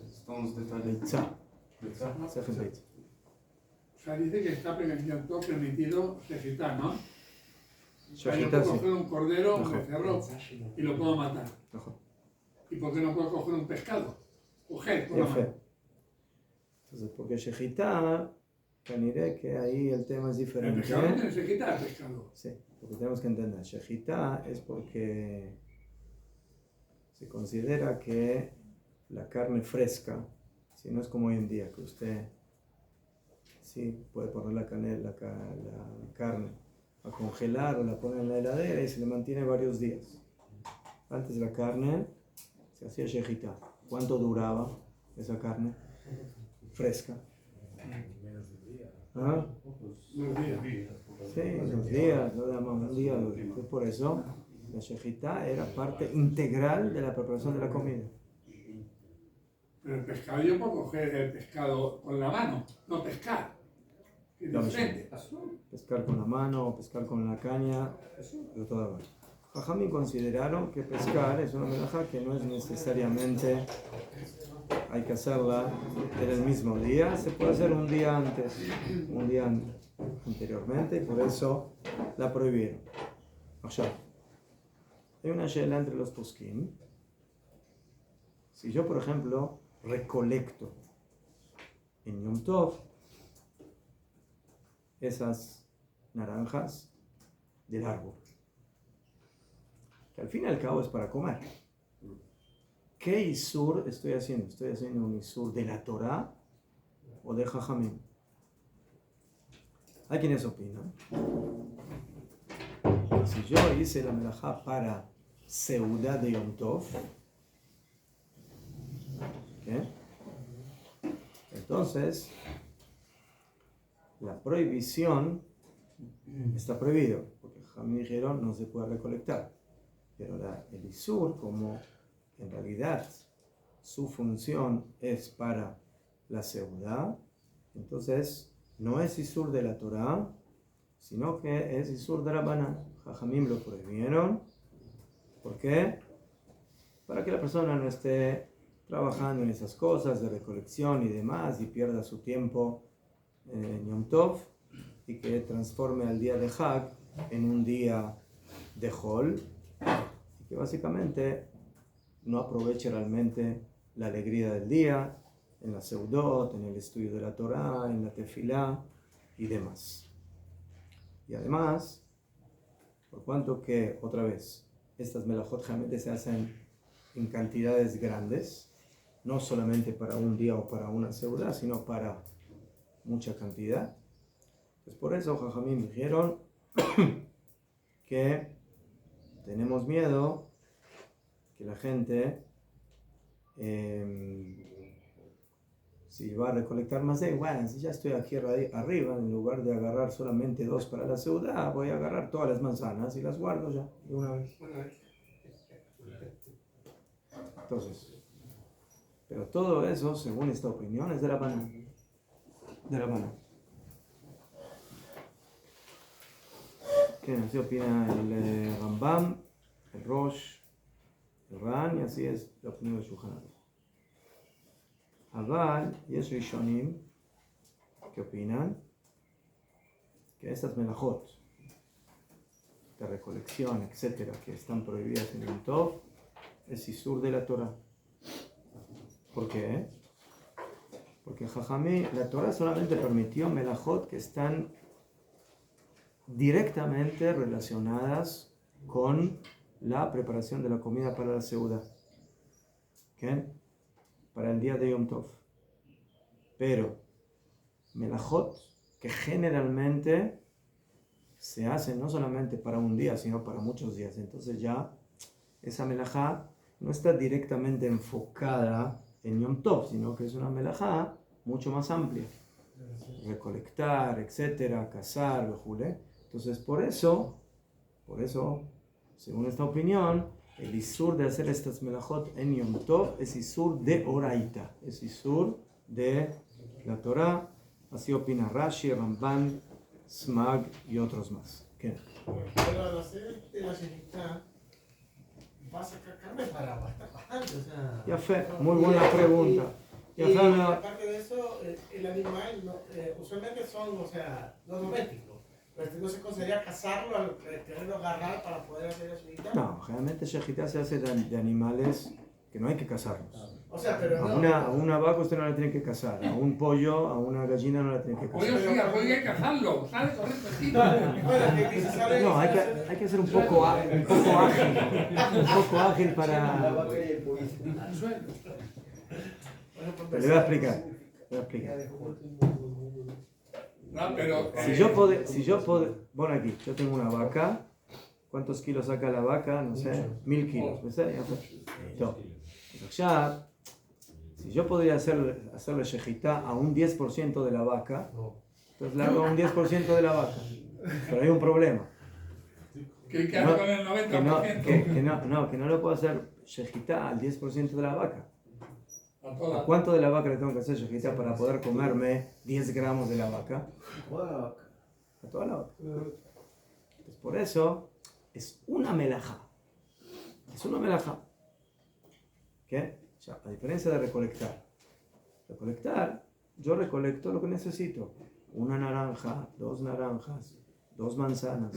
Speaker 7: estamos detalles?
Speaker 2: Beitza.
Speaker 7: Beitza.
Speaker 2: Sefer Beitza.
Speaker 3: O sea, dice que está permitido sejitar, ¿no? O sea, yo
Speaker 2: Shejitá,
Speaker 3: puedo
Speaker 2: sí.
Speaker 3: coger un cordero, un
Speaker 2: Ajá.
Speaker 3: becerro y lo puedo matar.
Speaker 2: Ajá.
Speaker 3: ¿Y por qué no puedo coger un pescado? Coger con la
Speaker 2: Efe.
Speaker 3: mano.
Speaker 2: Entonces, porque Shejitá, diré que ahí el tema es
Speaker 3: El
Speaker 2: diferente.
Speaker 3: pescado no tiene sejitar, el pescado.
Speaker 2: Sí, porque tenemos que entender, Shejitá es porque se considera que la carne fresca, si no es como hoy en día, que usted sí puede poner la carne a congelar o la pone en la heladera y se le mantiene varios días. Antes la carne se hacía Shejitá. ¿Cuánto duraba esa carne fresca? ¿Ah?
Speaker 3: 2 días.
Speaker 2: Sí, 2 días, no llamamos un día. Entonces, por eso la shejitá era parte integral de la preparación de la comida.
Speaker 3: Pero el pescado yo puedo coger el pescado con la mano, no pescar. Es
Speaker 2: Lo
Speaker 3: diferente.
Speaker 2: Pescar con la mano o pescar con la caña, de toda manera. Jajamín consideraron que pescar es una melajá que no es necesariamente hay que hacerla en el mismo día, se puede hacer un día antes, un día anteriormente, y por eso la prohibieron. Ahora, hay una shela entre los poskim. Si yo, por ejemplo, recolecto en Yom Tov esas naranjas del árbol, que al fin y al cabo es para comer. ¿Qué isur estoy haciendo? ¿Estoy haciendo un isur de la Torah o de Jajamim? Hay quienes opinan que si yo hice la melajá para seudá de Yom Tov, ¿qué? Entonces la prohibición está prohibido, porque Jajamim dijeron no se puede recolectar. Pero el isur, como en realidad su función es para la seudá, entonces no es isur de la Torah, sino que es isur de Rabbanan. Jajamim lo prohibieron. ¿Por qué? Para que la persona no esté trabajando en esas cosas de recolección y demás y pierda su tiempo en Yom Tov y que transforme al día de Hag en un día de Hol, y que básicamente no aproveche realmente la alegría del día en la seudot, en el estudio de la Torah, en la tefilá y demás. Y además, Por cuanto que, otra vez, estas melajot generalmente se hacen en cantidades grandes, no solamente para un día o para una seudá, sino para mucha cantidad. Pues por eso Jajamim dijeron que tenemos miedo que la gente, si va a recolectar más de, bueno, si ya estoy aquí arriba, en lugar de agarrar solamente 2 para la ciudad, voy a agarrar todas las manzanas y las guardo ya de una vez. Entonces, pero todo eso, según esta opinión, es de la mano. De la mano. Así opina el Rambam, el Rosh, el Ran, y así es la opinión de Shulchan Aruch. Aval, y es Rishonim, que opinan que estas melajot de recolección, etcétera, que están prohibidas en Yom Tov, es Isur de la Torah. ¿Por qué? Porque Jajamí, la Torah solamente permitió melajot que están directamente relacionadas con la preparación de la comida para la Seuda, ¿okay? Para el día de Yom Tov. Pero melajot que generalmente se hacen no solamente para un día, sino para muchos días. Entonces ya esa melajá no está directamente enfocada en Yom Tov, sino que es una melajá mucho más amplia. Recolectar, etcétera, cazar, vejule. Entonces por eso, según esta opinión, el isur de hacer estas melajot en Yom Tov es isur de oraita, es isur de la Torah. Así opina Rashi, Ramban, Smag y otros más. ¿Qué?
Speaker 9: Pero al hacer la shejitá, va a sacar carne para bastante, o sea...
Speaker 2: Ya fe, muy buena pregunta.
Speaker 9: Y aparte de eso, el animal usualmente son, o sea, no domésticos. Pero no se consideraría cazarlo al quererlo agarrar para poder hacer la shejitá.
Speaker 2: No, generalmente shejitá se hace de animales que no hay que cazarlos.
Speaker 9: O sea, pero
Speaker 2: a una vaca usted no la tiene que cazar, a un pollo, a una gallina no la tiene que cazar.
Speaker 3: Pollo sí, al pollo hay que cazarlo, sale correcto.
Speaker 2: No, hay que ser un poco ágil para... Le voy a explicar.
Speaker 3: No, pero...
Speaker 2: Si yo puedo, bueno aquí, yo tengo una vaca, ¿cuántos kilos saca la vaca? No sé, 1000 kilos. Ya, si yo podría hacerle shejitá a un 10% de la vaca, entonces le hago a un 10% de la vaca. Pero hay un problema.
Speaker 3: ¿Qué hace con el 90%?
Speaker 2: Que no le puedo hacer shejitá al 10% de la vaca.
Speaker 3: ¿A
Speaker 2: cuánto de la vaca le tengo que hacer shejitá para poder comerme 10 gramos de la vaca? A toda la vaca. Entonces, por eso es una melajá. Es una melajá. ¿Qué? Ya, a diferencia de recolectar. Recolectar, yo recolecto lo que necesito. Una naranja, 2 naranjas, 2 manzanas.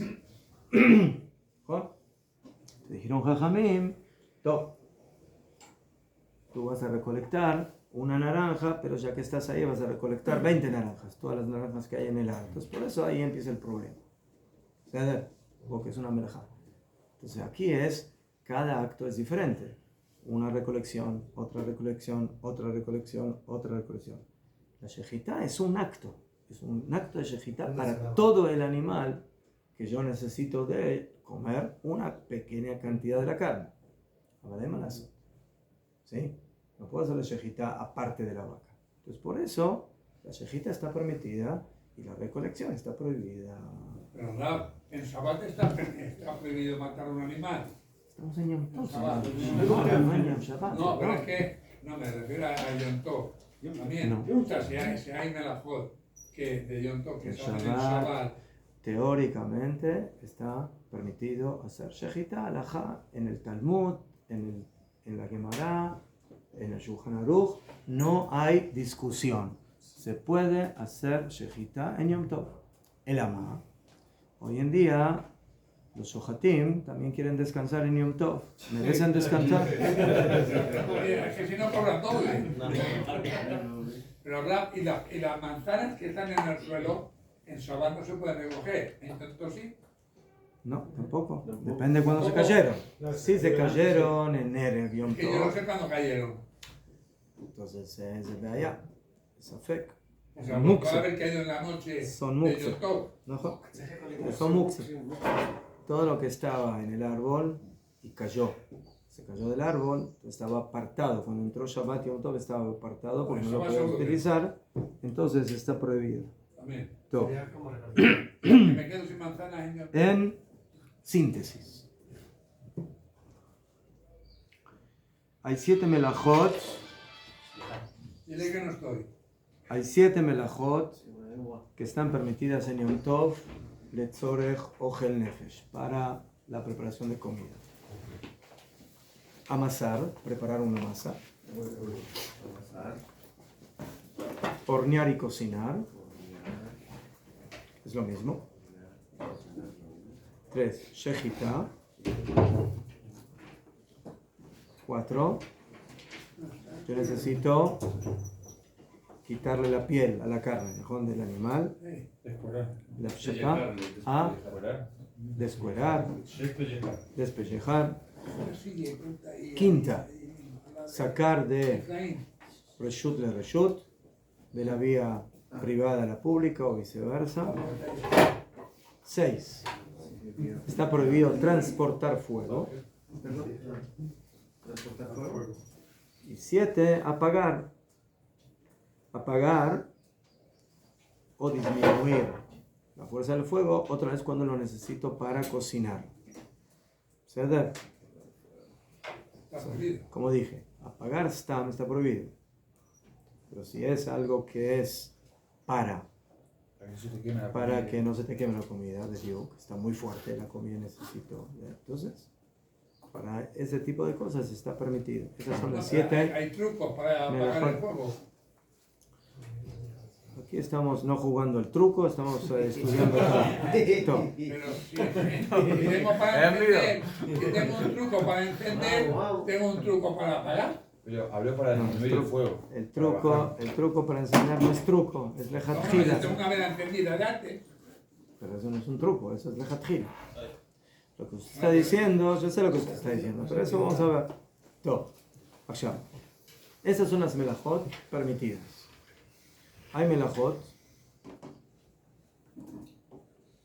Speaker 2: Te dijeron Jajamim, tú vas a recolectar una naranja, pero ya que estás ahí vas a recolectar 20 naranjas, todas las naranjas que hay en el árbol. Entonces por eso ahí empieza el problema. Porque es una melajá. Entonces aquí cada acto es diferente. Una recolección, otra recolección, otra recolección, otra recolección. La shejitá es un acto de shejitá para todo el animal que yo necesito de comer una pequeña cantidad de la carne. ¿Sí? No puedo hacer la shejitá aparte de la vaca. Entonces por eso la shejitá está permitida y la recolección está prohibida.
Speaker 3: Pero no, en Shabbat está prohibido matar a un animal.
Speaker 2: Estamos en Yom Tov.
Speaker 3: No, pero es que no me refiero a Yom Tov. También, o sea, si hay melajot que de Yom Tov que se hacen en Shabbat.
Speaker 2: Teóricamente está permitido hacer shejitá alajá en el Talmud, en la Gemara, en el Shulchan Aruch. No hay discusión. Se puede hacer shejitá en Yom Tov. El ama. Hoy en día los shohatim también quieren descansar en Yom Tov. ¿Merecen descansar?
Speaker 3: Es que si no cobran doble. Pero y las manzanas que están en el suelo, en Shabbat no se pueden recoger. Entonces sí.
Speaker 2: No, tampoco. Depende de cuándo se cayeron. Si se cayeron en Erev Yom
Speaker 3: Que yo no
Speaker 2: Tov,
Speaker 3: sé cuándo cayeron.
Speaker 2: entonces es de allá. Es afek.
Speaker 3: O sea,
Speaker 2: Mukse.
Speaker 3: puede haber caído en la noche
Speaker 2: Son
Speaker 3: de
Speaker 2: mukse.
Speaker 3: Yom Tov.
Speaker 2: ¿No? Son mukse. Todo lo que estaba en el árbol y cayó. Se cayó del árbol, estaba apartado. Cuando entró Shabbat Yom Tov estaba apartado porque no lo podía utilizar. Entonces está prohibido.
Speaker 3: También.
Speaker 2: Todo.
Speaker 9: Sería como la
Speaker 3: Me quedo sin manzanas en Yom Tov.
Speaker 2: En síntesis, hay 7 melajot.
Speaker 3: Dile que no estoy.
Speaker 2: Hay 7 melajot que están permitidas en Yom Tov, letzorech ochel nefesh, para la preparación de comida. Amasar, preparar una masa. Hornear y cocinar. Es lo mismo. 3. Shechita. 4. Yo necesito quitarle la piel a la carne, el del animal. La psheta. A descuerar. Despellejar. Quinta. Sacar de reshut le reshut, de la vía privada a la pública o viceversa. 6. Está prohibido transportar fuego. Y 7. Apagar. Apagar o disminuir la fuerza del fuego otra vez cuando lo necesito para cocinar. ¿Ceder? Como dije, apagar está prohibido. Pero si es algo que es para que no se te queme la comida, de Dios, que está muy fuerte la comida, necesito. Entonces, para ese tipo de cosas está permitido. Esas son las 7.
Speaker 3: Hay trucos para apagar el fuego.
Speaker 2: Aquí estamos no jugando el truco, estamos estudiando todo.
Speaker 3: Pero si tengo para encender, si tengo un truco para encender, tengo un truco para apagar.
Speaker 6: Yo hablé para disminuir el fuego.
Speaker 2: El truco para enseñar no es truco, es
Speaker 3: No,
Speaker 2: lejatjila.
Speaker 3: tengo una vela encendida de antes.
Speaker 2: Pero eso no es un truco, eso es lejatjila. Lo que usted está diciendo, yo sé lo que usted está diciendo, pero eso vamos a ver. Todo. Allá. Esas son las melajot permitidas. Hay melajot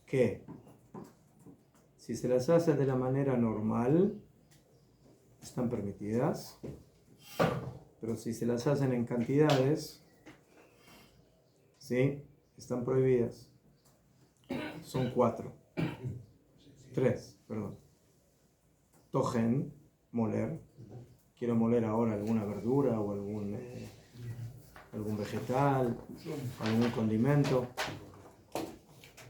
Speaker 2: que, si se las hace de la manera normal, están permitidas, pero si se las hacen en cantidades, ¿sí? Están prohibidas. Son 3, perdón. Tojen, moler. Quiero moler ahora alguna verdura o algún vegetal, algún condimento.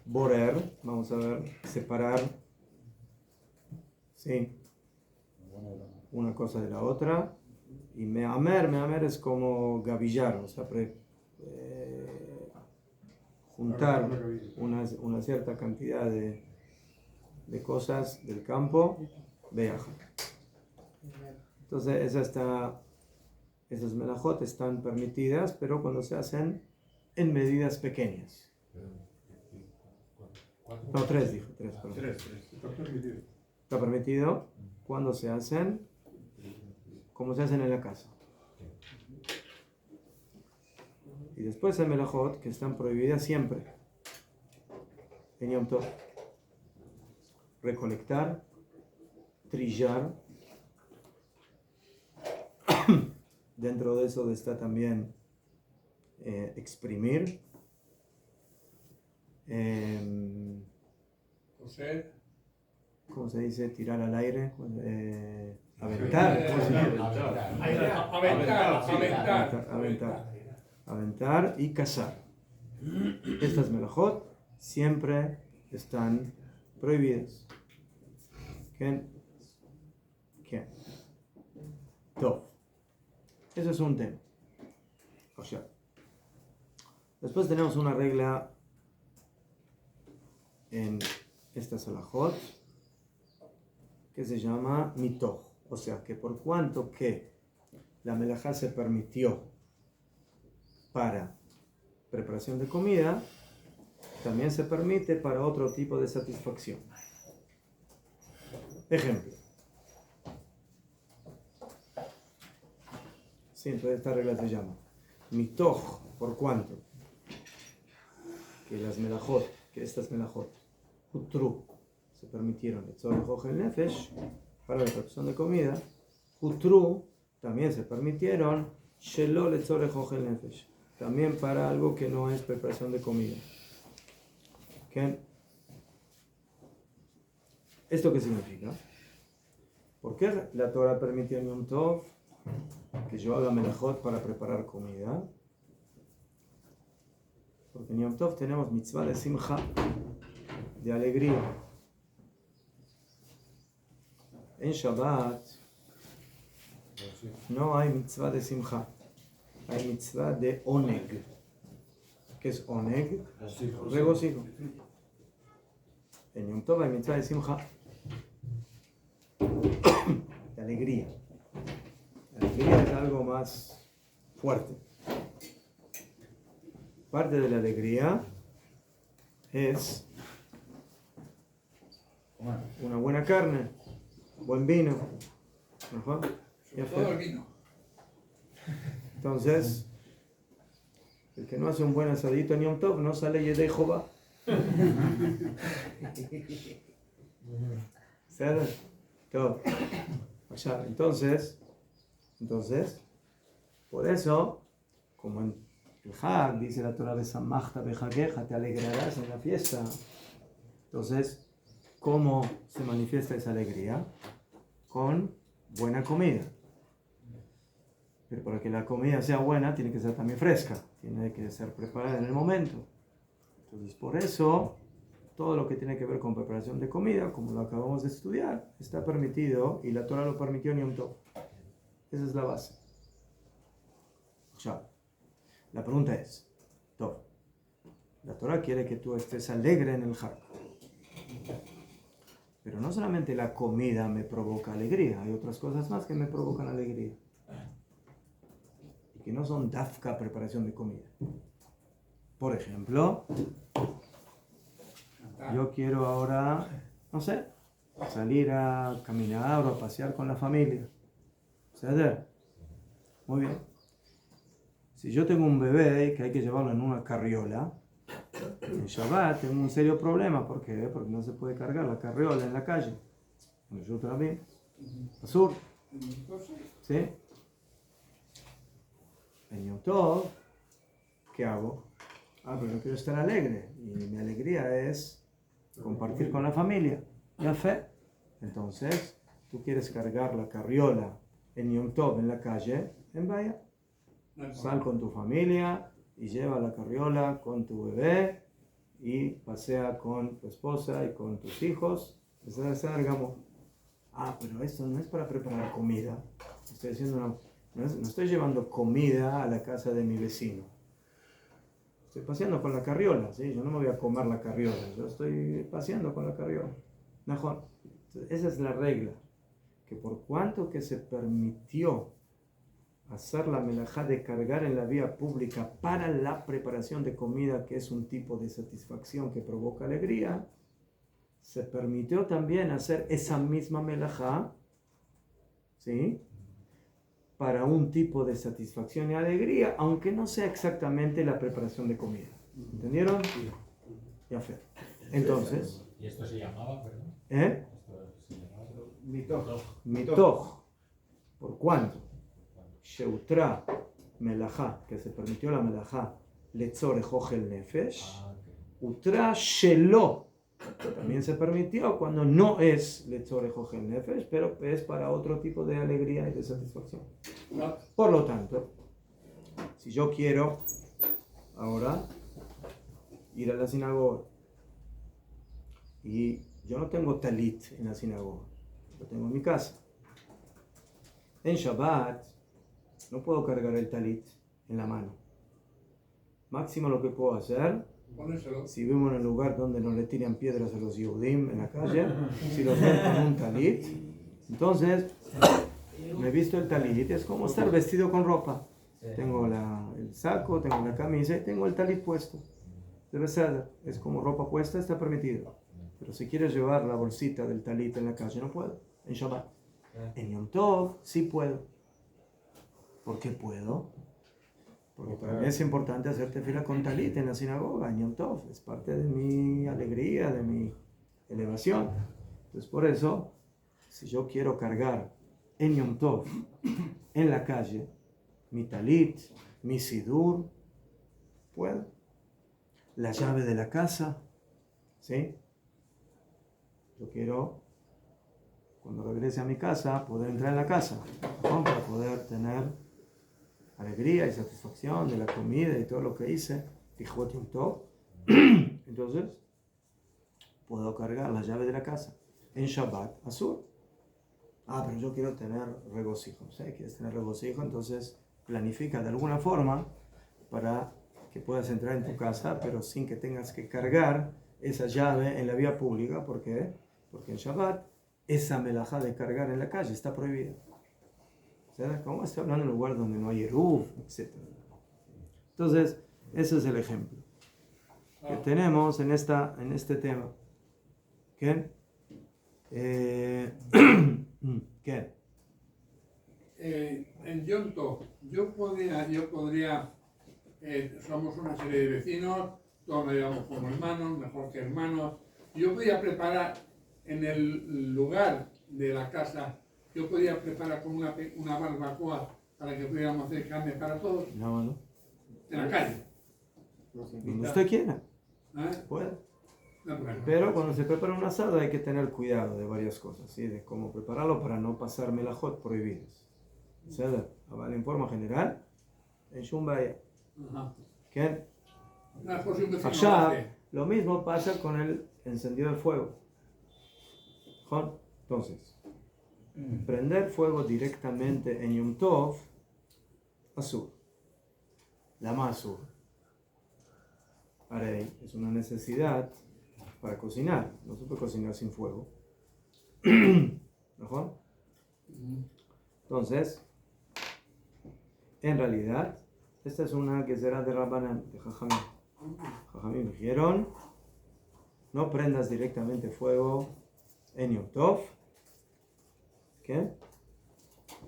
Speaker 2: Borer, vamos a ver, separar, ¿sí? Una cosa de la otra. Y meamer es como gavillar, o sea, juntar una cierta cantidad de cosas del campo, viaja. Entonces esas melajot están permitidas, pero cuando se hacen en medidas pequeñas. No, 3 dijo, 3, perdón.
Speaker 7: 3.
Speaker 2: Está permitido cuando se hacen como se hacen en la casa. Y después hay melajot que están prohibidas siempre. En Yom Tov. Recolectar, trillar. Dentro de eso está también exprimir. ¿Cómo se dice? Tirar al aire. Aventar. Aventar y cazar. Estas melajot siempre están prohibidas. ¿Qué? Top. Eso es un tema. O sea, después tenemos una regla en estas melajot que se llama mitoch. O sea, que por cuanto que la melajá se permitió para preparación de comida, también se permite para otro tipo de satisfacción. Ejemplo. Sí, entonces esta regla se llama Mitoch, por cuanto que las melajot, que estas melajot, Hutru, se permitieron Letzorech Ochel Nefesh, para la preparación de comida, Hutru también se permitieron Shelo Letzorech Ochel Nefesh, también para algo que no es preparación de comida. ¿Okay? ¿Esto qué significa? ¿Por qué la Torah permitió en Yom Tov que yo haga melajot para preparar comida? Porque en Yom Tov tenemos mitzvah de simcha, de alegría. En Shabbat no hay mitzvah de simcha, hay mitzvah de oneg. ¿Qué es oneg? Regocijo. En Yom Tov hay mitzvah de simcha, de alegría. La alegría es algo más fuerte. Parte de la alegría es una buena carne, buen vino. ¿No?
Speaker 3: Todo el vino.
Speaker 2: Entonces, el que no hace un buen asadito en Yom Tov no sale Yedei Jehová. ¿Sabes? Todo. Entonces, por eso, como en el Hag dice la Torah, Besamachta bejageja, te alegrarás en la fiesta. Entonces, ¿cómo se manifiesta esa alegría? Con buena comida. Pero para que la comida sea buena, tiene que ser también fresca, tiene que ser preparada en el momento. Entonces, por eso, todo lo que tiene que ver con preparación de comida, como lo acabamos de estudiar, está permitido y la Torah lo permitió en Yom Tov. Esa es la base. Ya. La pregunta es, Tov, la Torah quiere que tú estés alegre en el Hag. Pero no solamente la comida me provoca alegría, hay otras cosas más que me provocan alegría. Y que no son dafka preparación de comida. Por ejemplo, yo quiero ahora, no sé, salir a caminar o a pasear con la familia. ¿Ceder? Muy bien. Si yo tengo un bebé que hay que llevarlo en una carriola, en Shabbat tengo un serio problema. ¿Por qué? Porque no se puede cargar la carriola en la calle. Yo también. Azul. ¿Sí? En Yom Tov, ¿qué hago? Pero yo quiero estar alegre. Y mi alegría es compartir con la familia. ¿Ya fe? Entonces, tú quieres cargar la carriola en Yom Tov en la calle, en vaya. Sal con tu familia y lleva la carriola con tu bebé y pasea con tu esposa y con tus hijos. Pero esto no es para preparar comida. Estoy haciendo no estoy llevando comida a la casa de mi vecino. Estoy paseando con la carriola, ¿sí? Yo no me voy a comer la carriola, yo estoy paseando con la carriola. Mejor. Esa es la regla. Que por cuanto que se permitió hacer la melajá de cargar en la vía pública para la preparación de comida, que es un tipo de satisfacción que provoca alegría, se permitió también hacer esa misma melajá, ¿sí?, para un tipo de satisfacción y alegría, aunque no sea exactamente la preparación de comida. ¿Entendieron? Ya fue. Entonces,
Speaker 4: ¿Y esto se llamaba, perdón?
Speaker 2: Mitoch. ¿Por cuánto? Sheutra melajá, que se permitió la melajá, letzorech ochel nefesh. Utra shelo, también se permitió cuando no es letzorech ochel nefesh, pero es para otro tipo de alegría y de satisfacción. Por lo tanto, si yo quiero ahora ir a la sinagoga y yo no tengo talit en la sinagoga, lo tengo en mi casa. En Shabbat no puedo cargar el talit en la mano. Máximo lo que puedo hacer, si vivo en un lugar donde no le tiran piedras a los Yehudim en la calle, si los ven con un talit, entonces me he visto el talit, es como estar vestido con ropa. Tengo el saco, tengo la camisa y tengo el talit puesto. Debe ser, es como ropa puesta, está permitido. Pero si quiero llevar la bolsita del talit en la calle, no puedo. En Shabbat. En Yom Tov sí puedo. ¿Por qué puedo? Porque para mí es importante hacer tefila con talit en la sinagoga, en Yom Tov. Es parte de mi alegría, de mi elevación. Entonces por eso, si yo quiero cargar en Yom Tov, en la calle, mi talit, mi sidur, puedo. La llave de la casa, ¿sí? Yo quiero, cuando regrese a mi casa, poder entrar en la casa, ¿no? Para poder tener alegría y satisfacción de la comida y todo lo que hice, Tijot Yom Tov. Entonces, puedo cargar la llave de la casa en Shabbat Asur. Pero yo quiero tener regocijo. ¿Sí? ¿Quieres tener regocijo? Entonces, planifica de alguna forma para que puedas entrar en tu casa, pero sin que tengas que cargar esa llave en la vía pública. ¿Por qué? Porque en Shabbat, esa melajá de cargar en la calle está prohibida. ¿Sabes? ¿Cómo estoy hablando en un lugar donde no hay eruv, etcétera? Entonces, ese es el ejemplo que tenemos en este tema. ¿Qué? ¿Qué?
Speaker 3: En Yom Tov, yo podría somos una serie de vecinos, todos nos llevamos como hermanos, mejor que hermanos. Yo podía preparar en el lugar de la casa, yo podía preparar como una barbacoa para que pudiéramos hacer carne para todos.
Speaker 2: No.
Speaker 3: En la calle.
Speaker 2: Donde usted quiera. Puede. Pero cuando se prepara un asado hay que tener cuidado de varias cosas, ¿sí? De cómo prepararlo para no pasar melajot prohibidas. ¿Sabes? En forma general, en Shumbaya. ¿Qué? Lo mismo pasa con el encendido de fuego. Entonces, prender fuego directamente en Yom Tov, Asur. Lama Asur. Es una necesidad para cocinar. No se puede cocinar sin fuego. ¿Mejor? Entonces, en realidad, esta es una que será de Rabbanan, de Jajamim. Jajamim dijeron, no prendas directamente fuego en Yom Tov, ¿qué?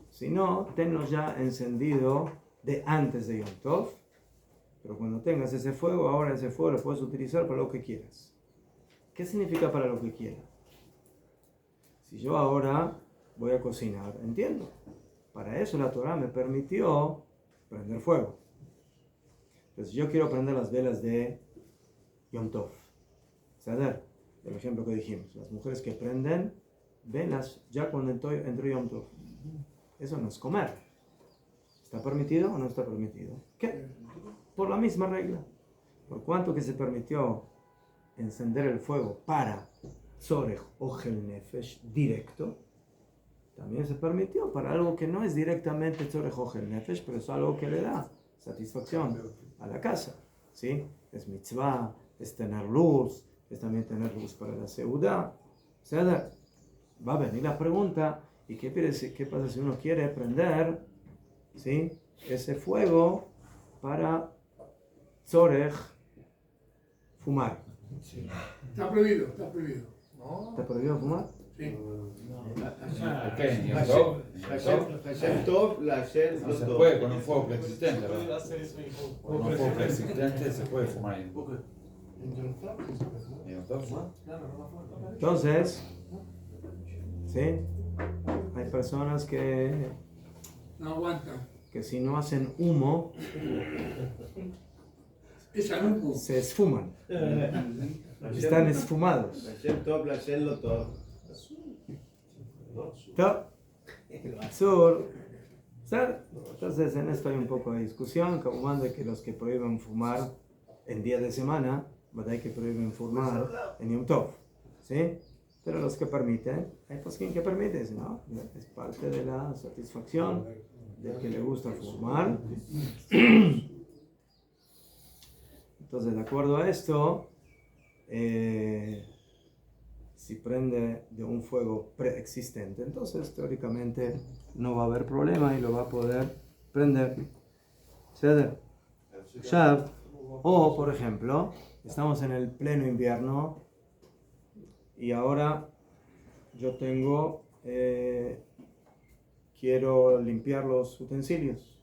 Speaker 2: Sino, tenlo ya encendido de antes de Yom Tov, pero cuando tengas ese fuego, ahora ese fuego lo puedes utilizar para lo que quieras. ¿Qué significa para lo que quieras? Si yo ahora voy a cocinar, entiendo. Para eso la Torah me permitió prender fuego. Entonces yo quiero prender las velas de Yom Tov. Sader, el ejemplo que dijimos. Las mujeres que prenden velas ya cuando entró Yom Tov. Eso no es comer. ¿Está permitido o no está permitido? ¿Qué? Por la misma regla. Por cuanto que se permitió encender el fuego para Tzorech Ochel Nefesh directo, también se permitió para algo que no es directamente Tzorech Ochel Nefesh, pero es algo que le da satisfacción a la casa, ¿sí? Es mitzvah, es tener luz, es también tener luz para la seudá. O sea, va a venir la pregunta, ¿y qué pasa si uno quiere prender, ¿sí?, ese fuego para Tzorech fumar?
Speaker 3: Sí. Está prohibido, está prohibido.
Speaker 2: ¿Está prohibido fumar?
Speaker 3: Sí.
Speaker 1: Hashem Tov, la Hashem
Speaker 6: No se
Speaker 1: Tov.
Speaker 6: puede con un fuego preexistente, ¿verdad? Con un fuego preexistente se puede fumar ahí.
Speaker 2: Entonces, ¿sí? Hay personas que
Speaker 3: No aguantan.
Speaker 2: si no hacen humo, se esfuman. Están esfumados.
Speaker 1: Hashem Tov, la Hashem lo Tov.
Speaker 2: Entonces en esto hay un poco de discusión, como de que los que prohíben fumar en día de semana, hay que prohíben fumar en Yom Tov, ¿sí? Pero los que permiten, hay pues quien que permite, ¿no? Es parte de la satisfacción de que le gusta fumar. Entonces, de acuerdo a esto, si prende de un fuego preexistente, entonces teóricamente no va a haber problema y lo va a poder prender. O, por ejemplo, estamos en el pleno invierno, y ahora yo quiero limpiar los utensilios,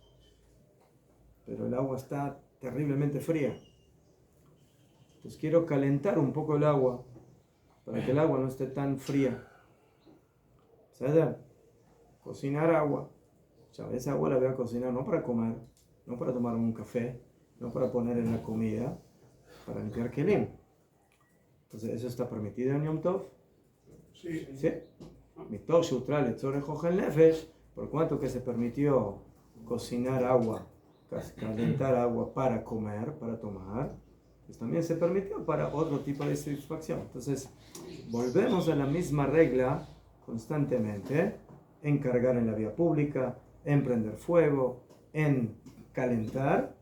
Speaker 2: pero el agua está terriblemente fría. Entonces quiero calentar un poco el agua para que el agua no esté tan fría. ¿Sabes? Cocinar agua. Esa agua la voy a cocinar no para comer, no para tomar un café, no para poner en la comida, para limpiar kelim. Entonces, ¿eso está permitido en Yom Tov?
Speaker 3: Sí.
Speaker 2: ¿Sí? Mitov Shutral Etzorech Ochel Nefesh, por cuanto que se permitió cocinar agua, calentar agua para comer, para tomar, pues también se permitió para otro tipo de satisfacción. Entonces, volvemos a la misma regla constantemente, en cargar en la vía pública, en prender fuego, en calentar,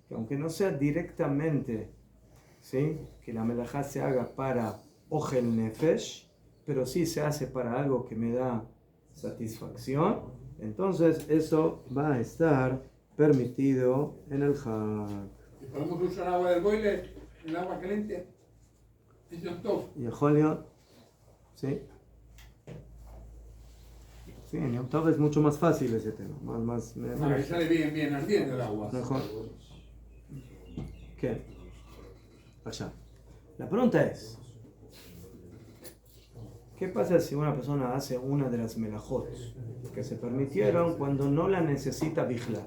Speaker 2: que aunque no sea directamente, ¿sí?, que la melajá se haga para Ochel Nefesh, pero sí se hace para algo que me da satisfacción, entonces eso va a estar permitido en el Hag.
Speaker 3: ¿Y podemos usar agua del boiler, el agua caliente? ¿Es Yom Tov?
Speaker 2: Y el Joliot, ¿sí? Sí, en Yom Tov es mucho más fácil ese tema,
Speaker 3: Ahí sale bien ardiente el agua.
Speaker 2: mejor. ¿Qué? Allá. La pregunta es, ¿qué pasa si una persona hace una de las melajot que se permitieron cuando no la necesita vigilar?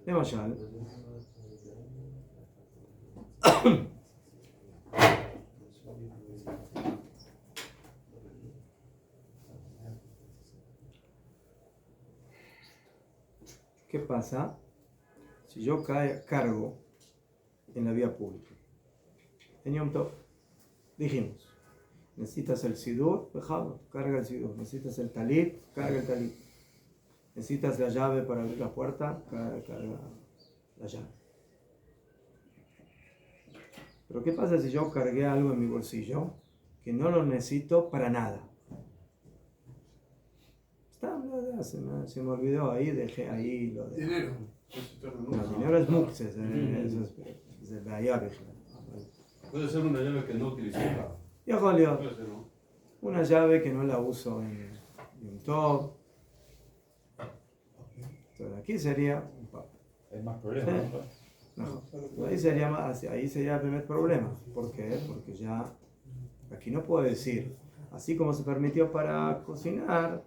Speaker 2: De Mayal. ¿Qué pasa si yo cargo en la vía pública? En Yom Tov dijimos, necesitas el sidur, dejado, carga el sidur. Necesitas el talit, carga el talit. Necesitas la llave para abrir la puerta, carga la llave. Pero ¿qué pasa si yo cargué algo en mi bolsillo que no lo necesito para nada? Se me olvidó ahí, dejé ahí lo de...
Speaker 3: Dinero.
Speaker 2: No, dinero es mukse, es de allá.
Speaker 5: Puede ser una llave que no utilicé.
Speaker 2: Y Julio,
Speaker 5: Puede ser, ¿no?
Speaker 2: una llave que no la uso en un top. Entonces aquí sería un pap.
Speaker 6: Hay más problemas, ¿no?
Speaker 2: No, ahí sería el primer problema. ¿Por qué? Porque ya aquí no puedo decir, así como se permitió para cocinar,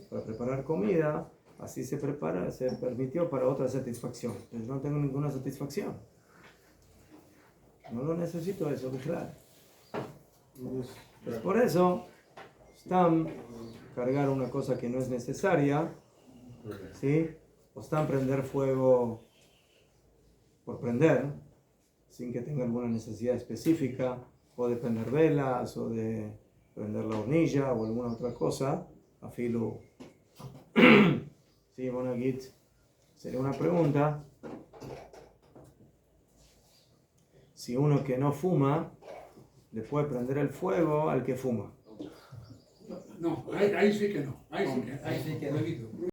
Speaker 2: para preparar comida, así se permitió para otra satisfacción. Entonces no tengo ninguna satisfacción. No lo necesito eso, claro. Pues por eso, están cargar una cosa que no es necesaria, ¿sí? O están prender fuego por prender, sin que tenga alguna necesidad específica, o de prender velas, o de prender la hornilla, o alguna otra cosa, a filo. Sí, Monagit, sería una pregunta. Si uno que no fuma le puede prender el fuego al que fuma.
Speaker 3: No, ahí sí que no. Ahí sí que no.